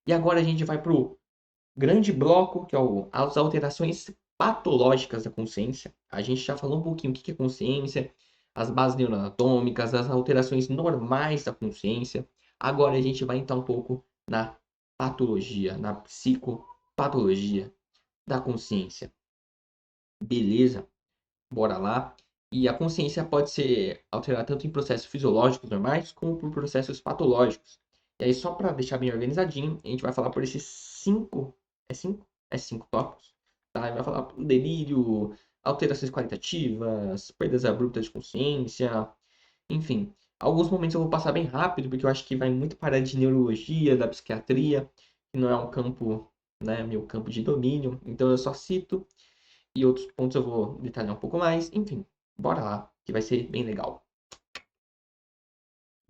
E agora a gente vai para o grande bloco, que é as alterações patológicas da consciência. A gente já falou um pouquinho o que é consciência, as bases neuroanatômicas, as alterações normais da consciência. Agora a gente vai entrar um pouco na patologia, na psicopatologia da consciência. Beleza? Bora lá. E a consciência pode ser alterada tanto em processos fisiológicos normais como por processos patológicos. E aí, só para deixar bem organizadinho, a gente vai falar por esses cinco. É cinco? É cinco tópicos. Tá? Vai falar do delírio, alterações qualitativas, perdas abruptas de consciência, enfim. Alguns momentos eu vou passar bem rápido, porque eu acho que vai muito para de neurologia, da psiquiatria, que não é um campo, né, meu campo de domínio. Então eu só cito e outros pontos eu vou detalhar um pouco mais. Enfim, bora lá, que vai ser bem legal.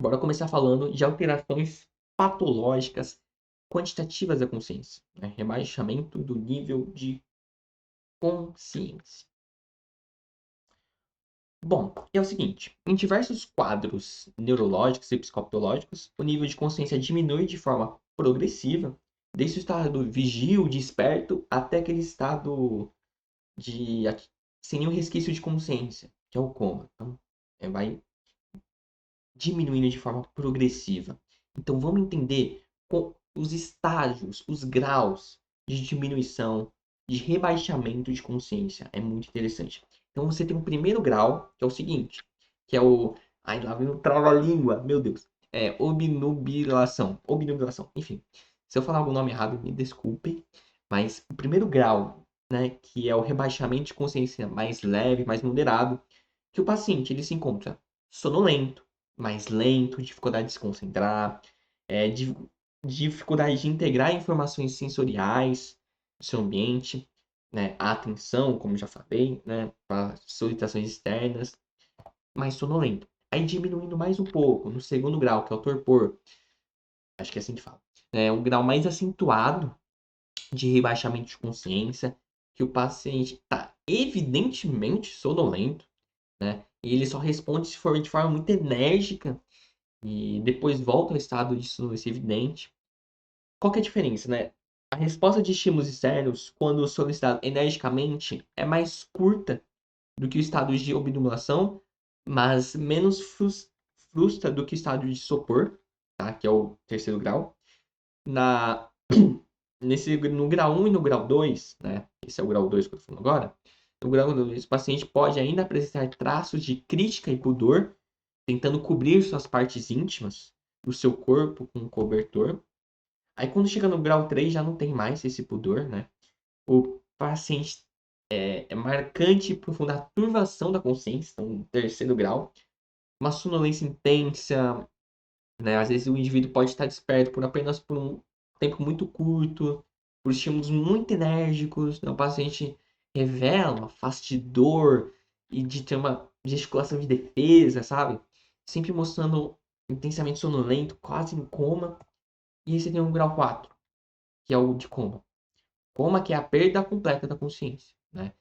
Bora começar falando de alterações patológicas quantitativas da consciência, né? Rebaixamento do nível de consciência. Bom, é o seguinte, em diversos quadros neurológicos e psicopatológicos, o nível de consciência diminui de forma progressiva, desde o estado vigio, desperto, até aquele estado de sem nenhum resquício de consciência, que é o coma. Então, vai diminuindo de forma progressiva. Então, vamos entender os estágios, os graus de diminuição, de rebaixamento de consciência. É muito interessante. Então, você tem um primeiro grau, que é o seguinte, que é o... Ai, lá vem o trava-língua, meu Deus. É obnubilação. Obnubilação, enfim. Se eu falar algum nome errado, me desculpe. Mas o primeiro grau, né, que é o rebaixamento de consciência mais leve, mais moderado, que o paciente ele se encontra sonolento, mais lento, dificuldade de se concentrar, dificuldade de integrar informações sensoriais no seu ambiente, né? A atenção, como já falei, né? Para solicitações externas, mais sonolento. Aí diminuindo mais um pouco, no segundo grau, que é o torpor, acho que é assim que fala, é um grau mais acentuado de rebaixamento de consciência, que o paciente está evidentemente sonolento, né? E ele só responde se for de forma muito enérgica e depois volta ao estado de sonolência evidente. Qual que é a diferença, né? A resposta de estímulos externos, quando solicitado energicamente, é mais curta do que o estado de obnubilação, mas menos frustra do que o estado de sopor, tá? Que é o terceiro grau. Na, no grau 1 e no grau 2, né? Esse é o grau 2 que eu tô falando agora. No grau 2, o paciente pode ainda apresentar traços de crítica e pudor, tentando cobrir suas partes íntimas do seu corpo com um cobertor. Aí quando chega no grau 3 já não tem mais esse pudor, né? O paciente é marcante e profunda a turvação da consciência, então, no terceiro grau. Uma sonolência intensa, né? Às vezes o indivíduo pode estar desperto por um tempo muito curto, por estímulos muito enérgicos, né? O paciente revela uma fastidor e de ter uma gesticulação de defesa, sabe? Sempre mostrando intensamente sonolento, quase em coma. E aí você tem um grau 4, que é o de coma. Coma que é a perda completa da consciência, né?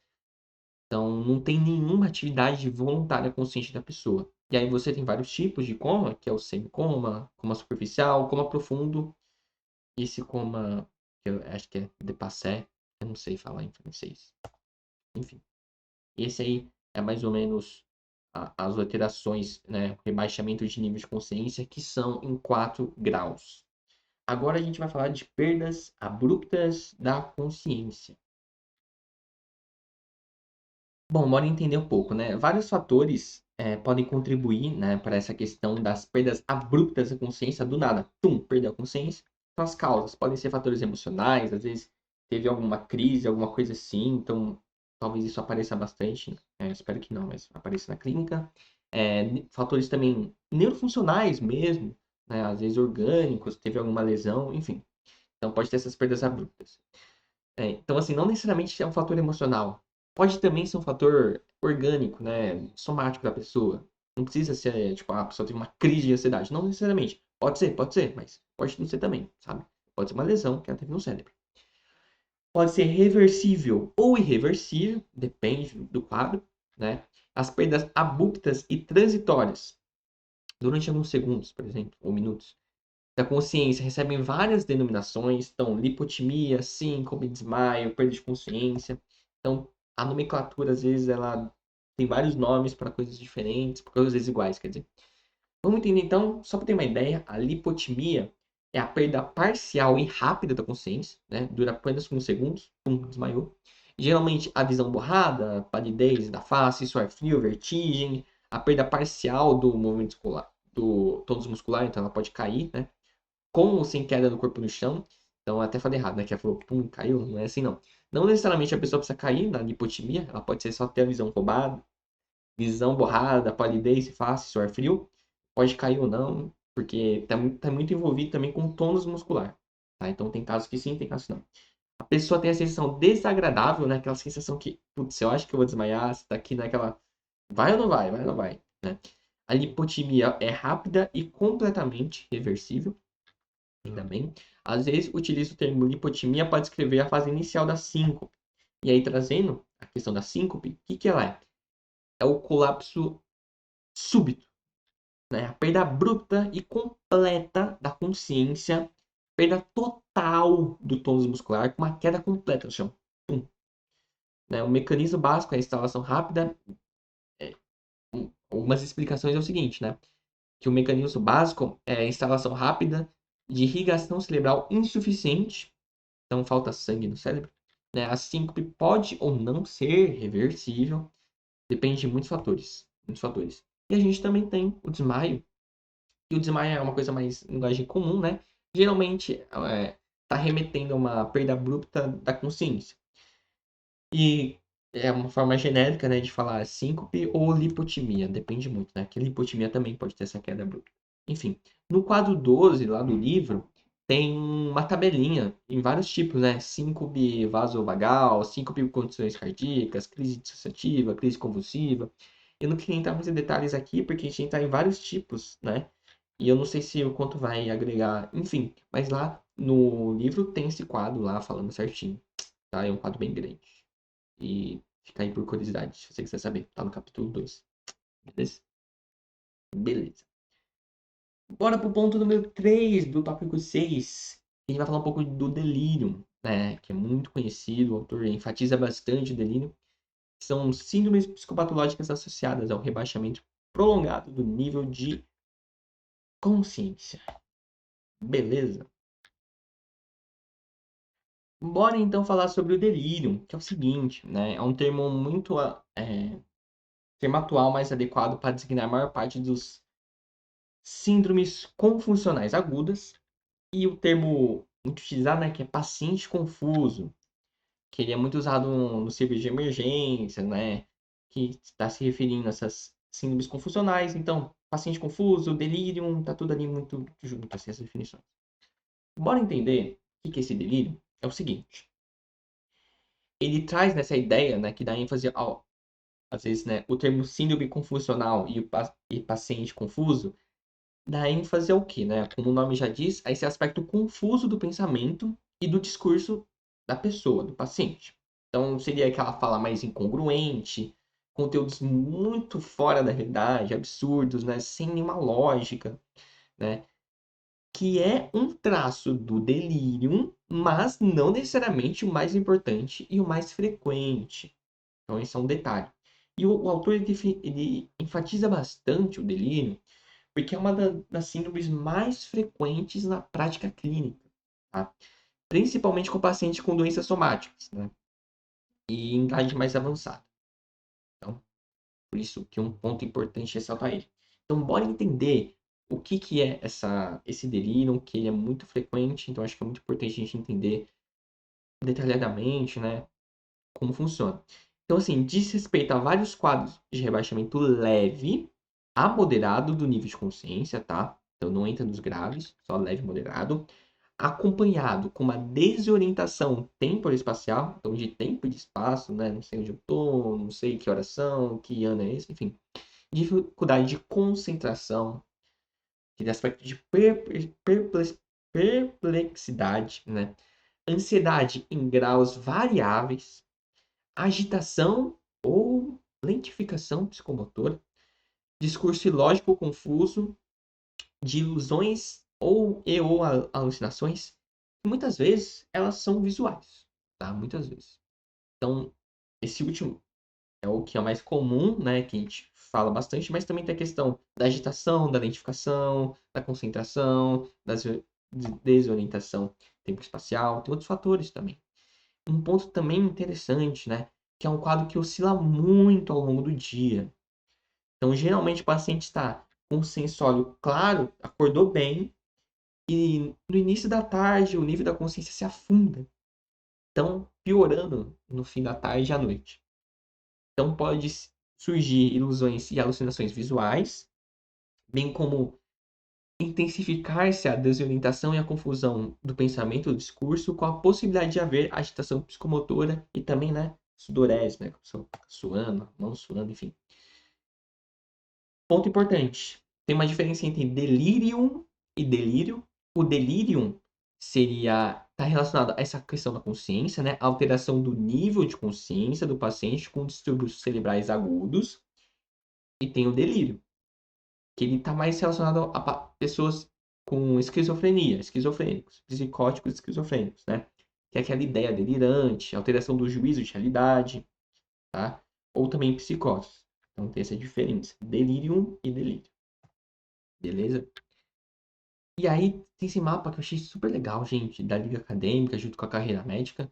Então, não tem nenhuma atividade voluntária consciente da pessoa. E aí você tem vários tipos de coma, que é o semicoma, coma superficial, coma profundo, e esse coma, que eu acho que é de passé, eu não sei falar em francês. Enfim, esse aí é mais ou menos as alterações, né, rebaixamento de nível de consciência, que são em 4 graus. Agora a gente vai falar de perdas abruptas da consciência. Bom, bora entender um pouco, né? Vários fatores podem contribuir, né, para essa questão das perdas abruptas da consciência, do nada, pum, perdeu a consciência. Então, as causas podem ser fatores emocionais, às vezes teve alguma crise, alguma coisa assim, então talvez isso apareça bastante, espero que não, mas apareça na clínica. Fatores também neurofuncionais mesmo, né, às vezes orgânicos, teve alguma lesão, enfim. Então, pode ter essas perdas abruptas. Então, assim, não necessariamente é um fator emocional. Pode também ser um fator orgânico, né? Somático da pessoa. Não precisa ser, tipo, a pessoa tem uma crise de ansiedade. Não necessariamente. Pode ser, mas pode não ser também, sabe? Pode ser uma lesão que ela teve no cérebro. Pode ser reversível ou irreversível, depende do quadro, né? As perdas abruptas e transitórias, durante alguns segundos, por exemplo, ou minutos, da consciência recebem várias denominações, então lipotimia, síncope, desmaio, perda de consciência. Então, a nomenclatura às vezes ela tem vários nomes para coisas diferentes, para coisas iguais, quer dizer. Vamos entender então, só para ter uma ideia, a lipotimia é a perda parcial e rápida da consciência, né? Dura apenas alguns segundos, pum, desmaiou. Geralmente a visão borrada, palidez da face, suor frio, vertigem, a perda parcial do movimento muscular, do tônus muscular, então ela pode cair, né? Com ou sem queda do corpo no chão. Então, eu até falei errado, né? Que ela falou, pum, caiu. Não é assim, não. Não necessariamente a pessoa precisa cair na lipotimia. Ela pode ser só ter a visão roubada, visão borrada, palidez, face, suor frio. Pode cair ou não, porque tá muito envolvido também com tônus muscular. Tá? Então, tem casos que sim, tem casos que não. A pessoa tem a sensação desagradável, né? Aquela sensação que, putz, eu acho que eu vou desmaiar. Você tá aqui naquela... Vai ou não vai? Vai ou não vai? Né? A lipotimia é rápida e completamente reversível. Ainda bem. Às vezes, utiliza o termo lipotimia para descrever a fase inicial da síncope. E aí, trazendo a questão da síncope, o que ela é? É o colapso súbito, né? A perda abrupta e completa da consciência, perda total do tônus muscular, com uma queda completa no chão. Pum. Né? O mecanismo básico é a instalação rápida. Algumas explicações é o seguinte, né? Que o mecanismo básico é a instalação rápida de irrigação cerebral insuficiente, então falta sangue no cérebro. Né? A síncope pode ou não ser reversível, depende de muitos fatores. Muitos fatores. E a gente também tem o desmaio. E o desmaio é uma coisa mais linguagem comum, né? Geralmente está remetendo a uma perda abrupta da consciência. E é uma forma genérica, né, de falar síncope ou lipotimia, depende muito, né? Que lipotimia também pode ter essa queda abrupta. Enfim, no quadro 12 lá do livro, tem uma tabelinha em vários tipos, né? Síncope vasovagal, síncope com condições cardíacas, crise dissociativa, crise convulsiva. Eu não queria entrar muito em detalhes aqui, porque a gente está em vários tipos, né? E eu não sei se o quanto vai agregar, enfim. Mas lá no livro tem esse quadro lá falando certinho, tá? É um quadro bem grande. E fica aí por curiosidade, se você quiser saber. Tá no capítulo 2. Beleza? Beleza. Bora pro ponto número 3 do tópico 6. A gente vai falar um pouco do delírio, né? Que é muito conhecido. O autor enfatiza bastante o delírio. São síndromes psicopatológicas associadas ao rebaixamento prolongado do nível de consciência. Beleza? Bora então falar sobre o delírio, que é o seguinte, né? É um termo muito termo atual mais adequado para designar a maior parte dos síndromes confusionais agudas e o termo muito utilizado, né, que é paciente confuso, que ele é muito usado no serviço de emergência, né, que está se referindo a essas síndromes confusionais. Então, paciente confuso, delírio, tá tudo ali muito junto, assim, essas definições. Bora entender o que é esse delírio? É o seguinte, ele traz nessa ideia, né, que dá ênfase ao, às vezes, né, o termo síndrome confusional e paciente confuso dá ênfase ao quê, né? Como o nome já diz, a esse aspecto confuso do pensamento e do discurso da pessoa, do paciente. Então, seria aquela fala mais incongruente, conteúdos muito fora da realidade, absurdos, né? Sem nenhuma lógica, né? Que é um traço do delírio, mas não necessariamente o mais importante e o mais frequente. Então, esse é um detalhe. E o autor ele enfatiza bastante o delírio porque é uma das síndromes mais frequentes na prática clínica, tá? Principalmente com pacientes com doenças somáticas, né? E em idade mais avançada. Então, por isso que um ponto importante é ressaltar ele. Então, bora entender o que é esse delírio, que ele é muito frequente, então acho que é muito importante a gente entender detalhadamente, né, como funciona. Então, assim, diz respeito a vários quadros de rebaixamento leve a moderado do nível de consciência, tá? Então, não entra nos graves, só leve e moderado. Acompanhado com uma desorientação temporoespacial, então de tempo e de espaço, né? Não sei onde eu tô, não sei que horas são, que ano é esse, enfim. Dificuldade de concentração, aquele aspecto de perplexidade, né? Ansiedade em graus variáveis, agitação ou lentificação psicomotora, discurso ilógico confuso, de ilusões ou alucinações, que muitas vezes elas são visuais, tá? Muitas vezes. Então, esse último é o que é mais comum, né? Que a gente fala bastante, mas também tem a questão da agitação, da lentificação, da concentração, da desorientação tempo-espacial, tem outros fatores também. Um ponto também interessante, né? Que é um quadro que oscila muito ao longo do dia. Então, geralmente, o paciente está com o sensório claro, acordou bem, e no início da tarde o nível da consciência se afunda. Então, piorando no fim da tarde e à noite. Então, pode surgir ilusões e alucinações visuais, bem como intensificar-se a desorientação e a confusão do pensamento e do discurso, com a possibilidade de haver agitação psicomotora e também, né, sudorese, né, a pessoa suando, mão suando, enfim. ponto importante. Tem uma diferença entre delirium e delírio. O delirium está relacionado a essa questão da consciência, né? A alteração do nível de consciência do paciente com distúrbios cerebrais agudos. E tem o delírio, que ele está mais relacionado a pessoas com esquizofrenia, esquizofrênicos, psicóticos esquizofrênicos, né? Que é aquela ideia delirante, alteração do juízo de realidade, tá? Ou também psicoses. Então tem essa diferença, delirium e delírio. Beleza? E aí tem esse mapa que eu achei super legal, gente, da Liga Acadêmica junto com a carreira médica.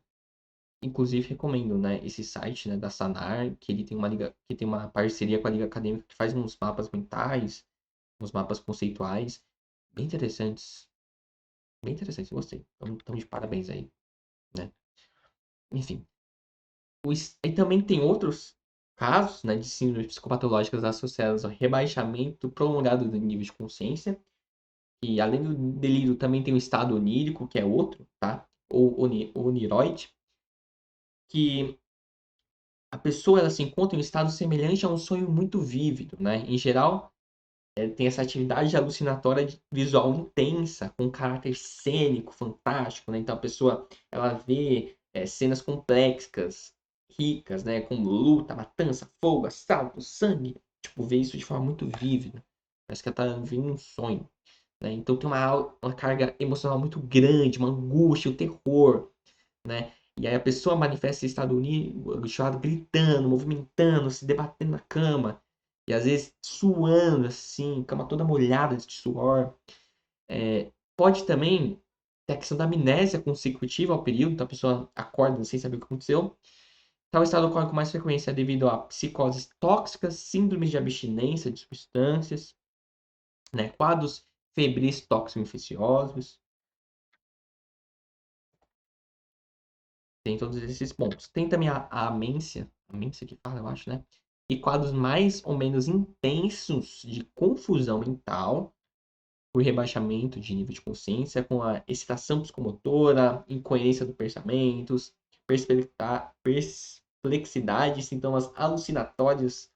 Inclusive recomendo, né, esse site, né, da Sanar, que ele tem uma parceria com a Liga Acadêmica que faz uns mapas mentais, uns mapas conceituais bem interessantes. Bem interessantes, gostei. Então de parabéns aí, né? Enfim. E também tem outros casos, né, de síndromes psicopatológicas associadas ao rebaixamento prolongado do nível de consciência. E além do delírio, também tem o estado onírico, que é outro, tá? Ou oniroide, que a pessoa ela se encontra em um estado semelhante a um sonho muito vívido, né? Em geral, tem essa atividade alucinatória visual intensa, com caráter cênico, fantástico, né? Então a pessoa ela vê cenas complexas, ricas, né? Com luta, matança, fogo, assalto, sangue. Tipo, vê isso de forma muito vívida. Parece que ela tá vendo um sonho. Né? Então tem uma carga emocional muito grande, uma angústia, um terror, né? E aí a pessoa manifesta esse estado angustiado, gritando, movimentando, se debatendo na cama. E às vezes suando, assim, cama toda molhada de suor. Pode também ter a questão da amnésia consecutiva ao período, então a pessoa acorda sem saber o que aconteceu. Tal estado ocorre com mais frequência devido a psicoses tóxicas, síndromes de abstinência de substâncias, né? Quadros febris tóxico-infecciosos. Tem todos esses pontos. Tem também a amência que fala, eu acho, né? E quadros mais ou menos intensos de confusão mental por rebaixamento de nível de consciência, com a excitação psicomotora, incoerência dos pensamentos, perplexidade, sintomas alucinatórios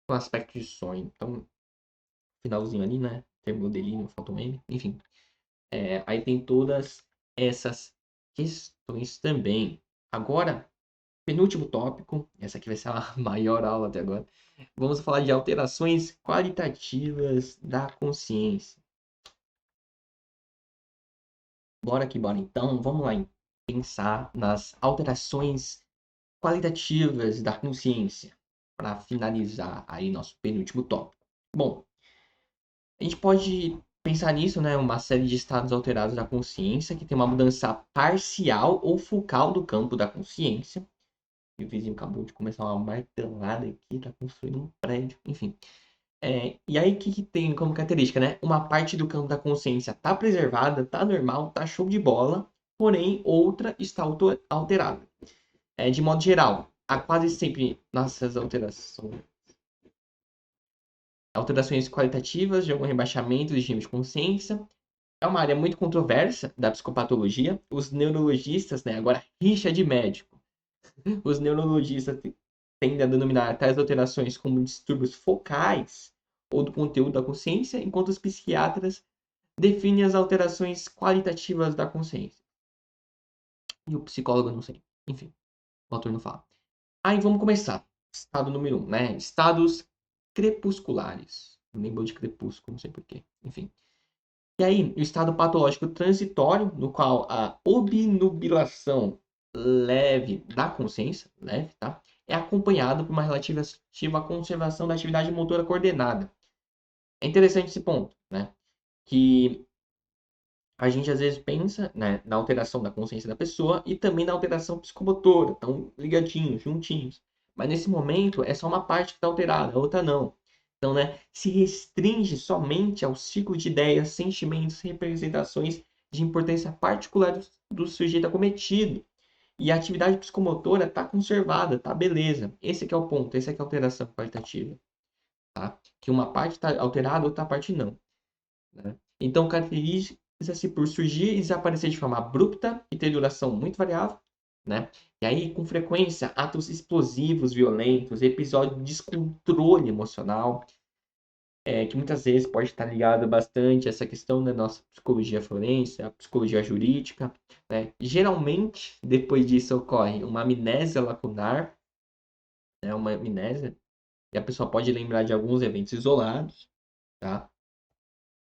com aspecto de sonho. Então, finalzinho ali, né? Terminou o delírio, faltou um M. Enfim, aí tem todas essas questões também. Agora, penúltimo tópico, essa aqui vai ser a maior aula até agora. Vamos falar de alterações qualitativas da consciência. Bora que bora. Então, vamos lá pensar nas alterações qualitativas da consciência para finalizar aí nosso penúltimo tópico. Bom, a gente pode pensar nisso, né? Uma série de estados alterados da consciência que tem uma mudança parcial ou focal do campo da consciência. E o vizinho acabou de começar uma martelada aqui, tá construindo um prédio, enfim. E aí, o que tem como característica, né? Uma parte do campo da consciência tá preservada, tá normal, tá show de bola, porém, outra está alterada. De modo geral, há quase sempre nossas alterações qualitativas de algum rebaixamento do regime de consciência. É uma área muito controversa da psicopatologia. Os neurologistas, né, agora rixa de médico, os neurologistas tendem a denominar tais alterações como distúrbios focais ou do conteúdo da consciência, enquanto os psiquiatras definem as alterações qualitativas da consciência. E o psicólogo não sei. Enfim, o autor não fala. Aí vamos começar. Estado número 1, né? Estados crepusculares. Eu lembro de crepúsculo, não sei porquê. Enfim. E aí, o estado patológico transitório, no qual a obnubilação leve da consciência, leve, tá? É acompanhado por uma relativa conservação da atividade motora coordenada. É interessante esse ponto, né? Que a gente às vezes pensa, né, na alteração da consciência da pessoa e também na alteração psicomotora, estão ligadinhos, juntinhos. Mas nesse momento é só uma parte que está alterada, a outra não. Então, né, se restringe somente ao ciclo de ideias, sentimentos, representações de importância particular do sujeito acometido. E a atividade psicomotora está conservada, tá beleza. Esse aqui é o ponto, esse aqui é a alteração qualitativa. Tá? Que uma parte está alterada, outra parte não. Né? Então, caracteriza-se por surgir e desaparecer de forma abrupta e ter duração muito variável. Né? E aí, com frequência, atos explosivos, violentos, episódios de descontrole emocional. que muitas vezes pode estar ligado bastante a essa questão da nossa psicologia forense, a psicologia jurídica, né? Geralmente, depois disso ocorre uma amnésia lacunar, né? Uma amnésia, e a pessoa pode lembrar de alguns eventos isolados, tá?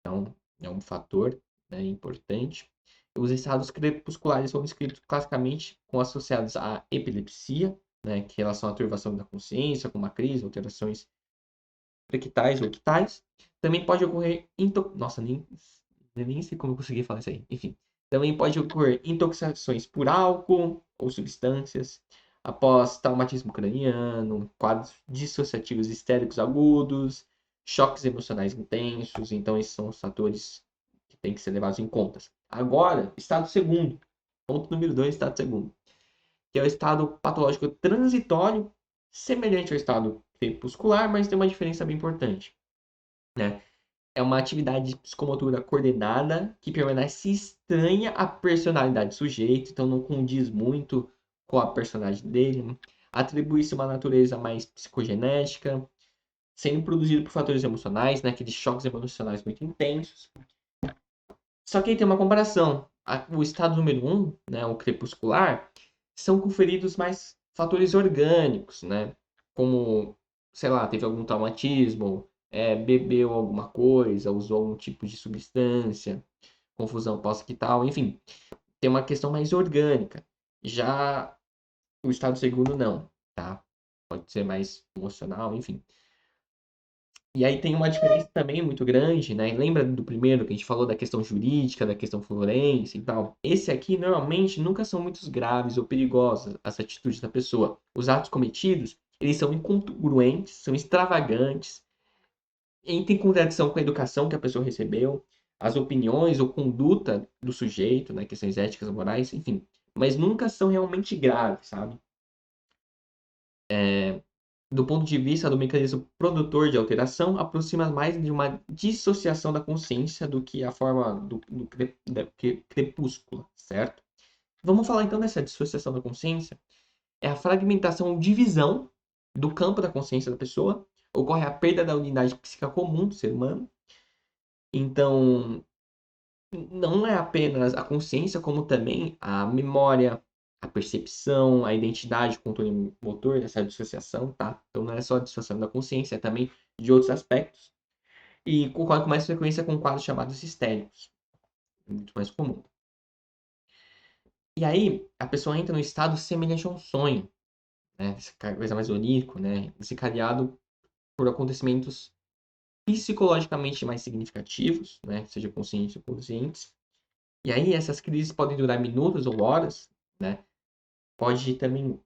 Então, é um fator, né, importante. Os estados crepusculares são descritos classicamente com associados à epilepsia, né, que relação à turvação da consciência, como a crise, alterações prequitais ou quitais. Também pode ocorrer Nossa, nem sei como eu consegui falar isso aí. Enfim, também pode ocorrer intoxicações por álcool ou substâncias após traumatismo craniano, quadros dissociativos histéricos agudos, choques emocionais intensos. Então, esses são os fatores que têm que ser levados em conta. Agora, estado segundo. Ponto número 2, estado segundo, que é o estado patológico transitório, semelhante ao estado crepuscular, mas tem uma diferença bem importante, né? É uma atividade de psicomotora coordenada que permanece estranha à personalidade do sujeito, então não condiz muito com a personalidade dele. Atribui-se uma natureza mais psicogenética, sendo produzido por fatores emocionais, né? Aqueles choques emocionais muito intensos. Só que aí tem uma comparação. O estado número um, né, o crepuscular, são conferidos mais fatores orgânicos, né? Como, sei lá, teve algum traumatismo, bebeu alguma coisa, usou algum tipo de substância, confusão pós-ictal, enfim. Tem uma questão mais orgânica. Já o estado segundo, não, tá? Pode ser mais emocional, enfim. E aí tem uma diferença também muito grande, né? Lembra do primeiro que a gente falou da questão jurídica, da questão forense e tal? Esse aqui normalmente nunca são muito graves ou perigosos, as atitudes da pessoa. Os atos cometidos, eles são incongruentes, são extravagantes, entram em contradição com a educação que a pessoa recebeu, as opiniões ou conduta do sujeito, né? Questões éticas, morais, enfim. Mas nunca são realmente graves, sabe? Do ponto de vista do mecanismo produtor de alteração, aproxima mais de uma dissociação da consciência do que a forma do crepúsculo, certo? Vamos falar então dessa dissociação da consciência. É a fragmentação ou divisão do campo da consciência da pessoa. Ocorre a perda da unidade psíquica comum do ser humano. Então, não é apenas a consciência, como também a memória, a percepção, a identidade, o controle motor dessa dissociação, tá? Então não é só a dissociação da consciência, é também de outros aspectos. E ocorre com mais frequência com quadros chamados histéricos, muito mais comum. E aí, a pessoa entra no estado semelhante a um sonho, né? Essa coisa mais onírico, né? Desencadeado por acontecimentos psicologicamente mais significativos, né? Seja conscientes ou inconscientes. E aí, essas crises podem durar minutos ou horas, né? Pode também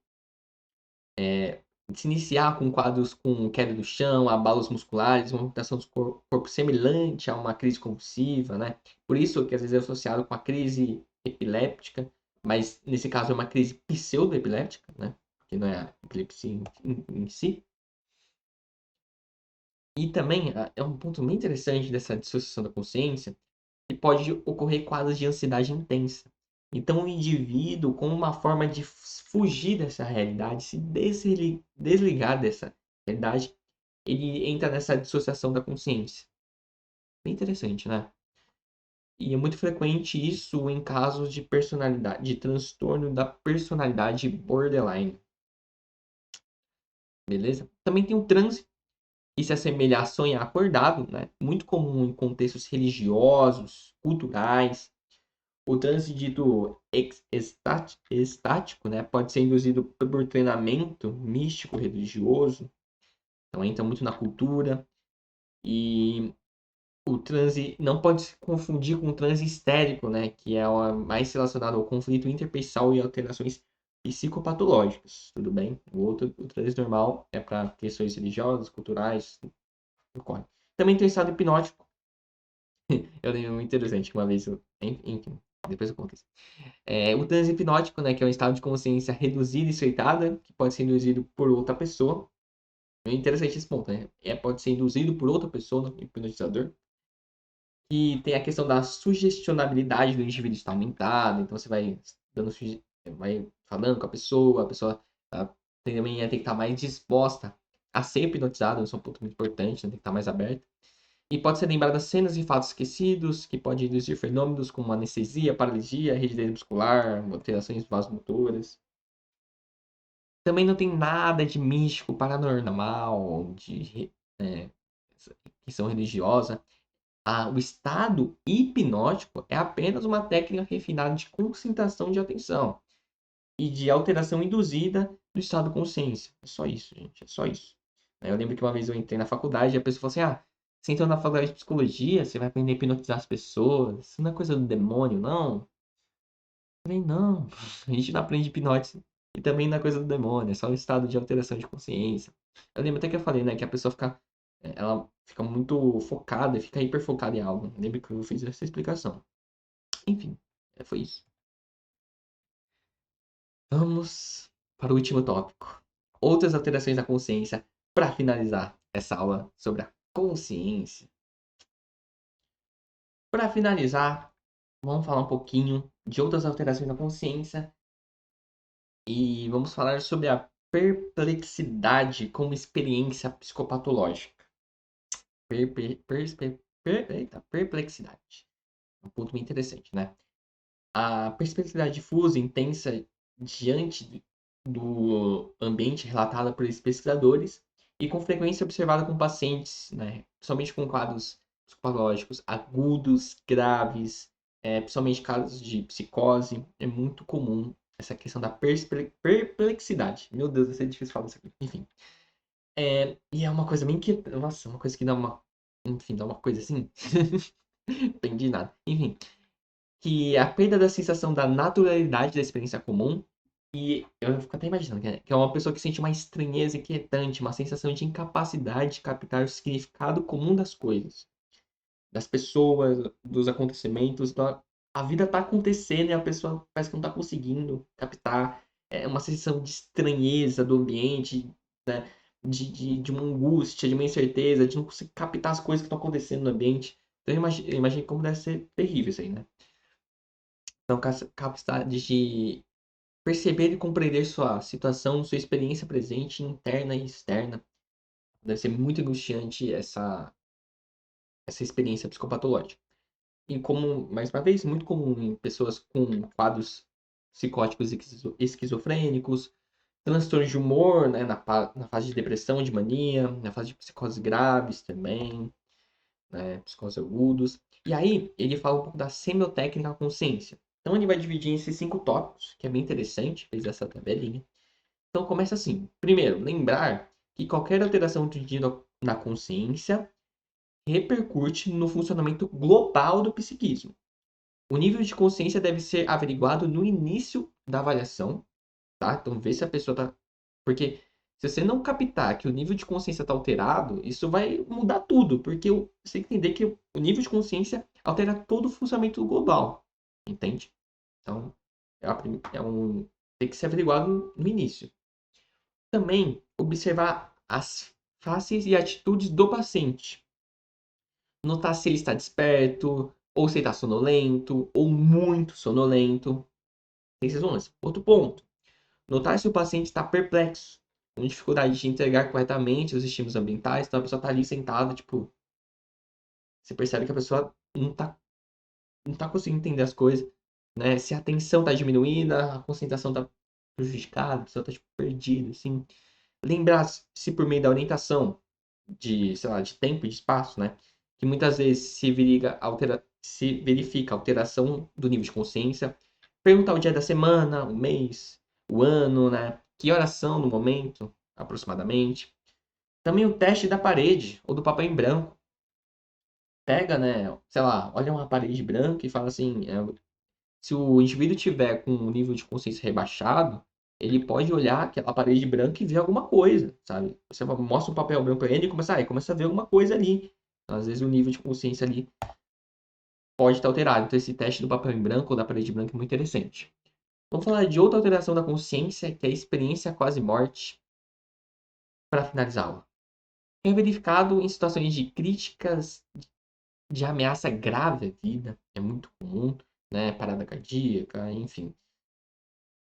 se iniciar com quadros com queda do chão, abalos musculares, uma mutação do corpo semelhante a uma crise convulsiva, né? Por isso que às vezes é associado com a crise epiléptica, mas nesse caso é uma crise pseudoepiléptica, né? Que não é a epilepsia em si. E também é um ponto bem interessante dessa dissociação da consciência, que pode ocorrer quadros de ansiedade intensa. Então, o indivíduo, como uma forma de fugir dessa realidade, se desligar dessa realidade, ele entra nessa dissociação da consciência. Bem interessante, né? E é muito frequente isso em casos de personalidade, de transtorno da personalidade borderline, beleza? Também tem o transe, que se assemelha a sonhar acordado, né? Muito comum em contextos religiosos, culturais. O transe dito estático, né, pode ser induzido por treinamento místico religioso, então entra muito na cultura. E o transe não pode se confundir com o transe histérico, né, que é mais relacionado ao conflito interpessoal e alterações psicopatológicas, tudo bem? O transe normal é para questões religiosas, culturais, ocorre. Também tem o estado hipnótico. Eu lembro muito interessante que uma vez, enfim, depois eu conto isso. O transe hipnótico, né, que é um estado de consciência reduzida e estreitada, que pode ser induzido por outra pessoa. É interessante esse ponto, né? Pode ser induzido por outra pessoa, no hipnotizador. E tem a questão da sugestionabilidade do indivíduo estar aumentada. Então você vai vai falando com a pessoa também tem que estar mais disposta a ser hipnotizada, isso é um ponto muito importante, né? Tem que estar mais aberta. E pode ser lembrada cenas e fatos esquecidos, que pode induzir fenômenos como anestesia, paralisia, rigidez muscular, alterações vasomotoras. Também não tem nada de místico, paranormal, é, questão religiosa. O estado hipnótico é apenas uma técnica refinada de concentração de atenção e de alteração induzida do estado de consciência. É só isso, gente, é só isso. Eu lembro que uma vez eu entrei na faculdade e a pessoa falou assim: você entrou na faculdade de psicologia, você vai aprender a hipnotizar as pessoas, isso não é coisa do demônio, não? Eu falei, não, a gente não aprende hipnose e também não é coisa do demônio, é só um estado de alteração de consciência. Eu lembro até que eu falei, né, que a pessoa ela fica muito focada, fica hiper focada em algo. Eu lembro que eu fiz essa explicação. Enfim, foi isso. Vamos para o último tópico. Outras alterações da consciência para finalizar essa aula sobre a consciência. Para finalizar, vamos falar um pouquinho de outras alterações da consciência e vamos falar sobre a perplexidade como experiência psicopatológica. Perplexidade. Um ponto bem interessante, né? A perplexidade difusa, intensa, diante do ambiente relatada por esses pesquisadores e com frequência observada com pacientes, né, principalmente com quadros psicológicos agudos, graves, principalmente casos de psicose, é muito comum essa questão da perplexidade. Meu Deus, vai ser difícil falar isso aqui. Enfim. E é uma coisa bem que. Nossa, uma coisa que dá uma. Enfim, dá uma coisa assim. Entendi nada. Enfim, que a perda da sensação da naturalidade da experiência comum. E eu fico até imaginando que é uma pessoa que sente uma estranheza inquietante, uma sensação de incapacidade de captar o significado comum das coisas, das pessoas, dos acontecimentos. Então, a vida tá acontecendo e a pessoa parece que não tá conseguindo captar. É uma sensação de estranheza do ambiente, né? De uma angústia, de uma incerteza, de não conseguir captar as coisas que estão acontecendo no ambiente. Então, eu imagino como deve ser terrível isso aí, né? Então, capacidade de perceber e compreender sua situação, sua experiência presente, interna e externa. Deve ser muito angustiante essa experiência psicopatológica. E como, mais uma vez, muito comum em pessoas com quadros psicóticos e esquizofrênicos, transtornos de humor, né, na fase de depressão, de mania, na fase de psicoses graves também, né, psicoses agudos. E aí, ele fala um pouco da semiotécnica da consciência. Então, ele vai dividir em esses 5 tópicos, que é bem interessante, fez essa tabelinha. Então começa assim. Primeiro, lembrar que qualquer alteração entendida na consciência repercute no funcionamento global do psiquismo. O nível de consciência deve ser averiguado no início da avaliação, tá? Então vê se a pessoa tá. Porque se você não captar que o nível de consciência está alterado, isso vai mudar tudo, porque você tem que entender que o nível de consciência altera todo o funcionamento global, entende? Então, tem que ser averiguado no início. Também observar as faces e atitudes do paciente. Notar se ele está desperto, ou se ele está sonolento, ou muito sonolento. Tem esses lances. Outro ponto. Notar se o paciente está perplexo, com dificuldade de entregar corretamente os estímulos ambientais. Então a pessoa está ali sentada, tipo, você percebe que a pessoa não tá conseguindo entender as coisas, né? Se a atenção está diminuindo, a concentração está prejudicada, a pessoa está tipo, perdida, assim. Lembrar-se por meio da orientação de, sei lá, de tempo e de espaço, né? Que muitas vezes se verifica alteração do nível de consciência. Perguntar o dia da semana, o mês, o ano, né? Que horas são no momento, aproximadamente. Também o teste da parede ou do papel em branco. Pega, né? Sei lá, olha uma parede branca e fala assim: se o indivíduo tiver com um nível de consciência rebaixado, ele pode olhar aquela parede branca e ver alguma coisa, sabe? Você mostra um papel branco para ele e começa a ver alguma coisa ali. Então, às vezes o nível de consciência ali pode estar alterado. Então esse teste do papel em branco ou da parede branca é muito interessante. Vamos falar de outra alteração da consciência, que é a experiência quase-morte, para finalizar a aula. É verificado em situações de críticas de ameaça grave à vida, é muito comum, né? Parada cardíaca, enfim,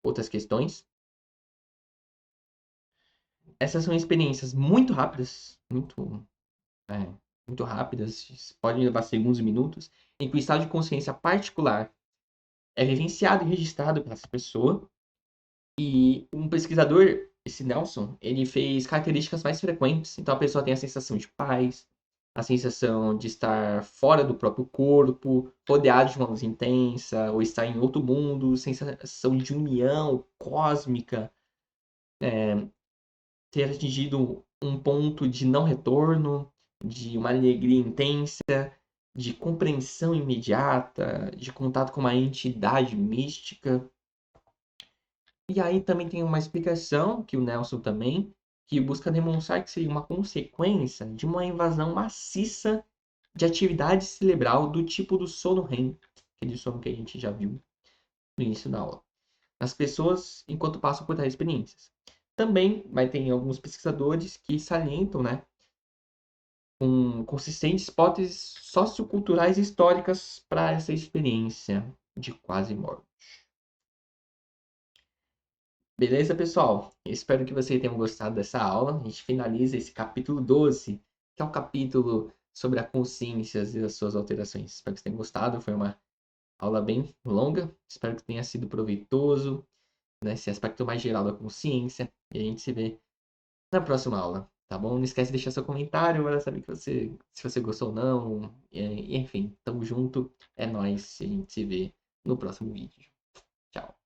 outras questões. Essas são experiências muito rápidas, muito muito rápidas, podem levar segundos e minutos, em que o estado de consciência particular é vivenciado e registrado pela pessoa. E um pesquisador, esse Nelson, ele fez características mais frequentes. Então a pessoa tem a sensação de paz, a sensação de estar fora do próprio corpo, rodeado de uma luz intensa, ou estar em outro mundo, sensação de união cósmica, ter atingido um ponto de não retorno, de uma alegria intensa, de compreensão imediata, de contato com uma entidade mística. E aí também tem uma explicação, que o Nelson também, que busca demonstrar que seria uma consequência de uma invasão maciça de atividade cerebral do tipo do sono REM, aquele sono que a gente já viu no início da aula, nas pessoas enquanto passam por tais experiências. Também vai ter alguns pesquisadores que salientam, né, com consistentes hipóteses socioculturais e históricas para essa experiência de quase morte. Beleza, pessoal? Espero que vocês tenham gostado dessa aula. A gente finaliza esse capítulo 12, que é o capítulo sobre a consciência e as suas alterações. Espero que vocês tenham gostado. Foi uma aula bem longa. Espero que tenha sido proveitoso, nesse aspecto mais geral da consciência. E a gente se vê na próxima aula, tá bom? Não esquece de deixar seu comentário para saber se você gostou ou não. Enfim, tamo junto. É nóis. A gente se vê no próximo vídeo. Tchau.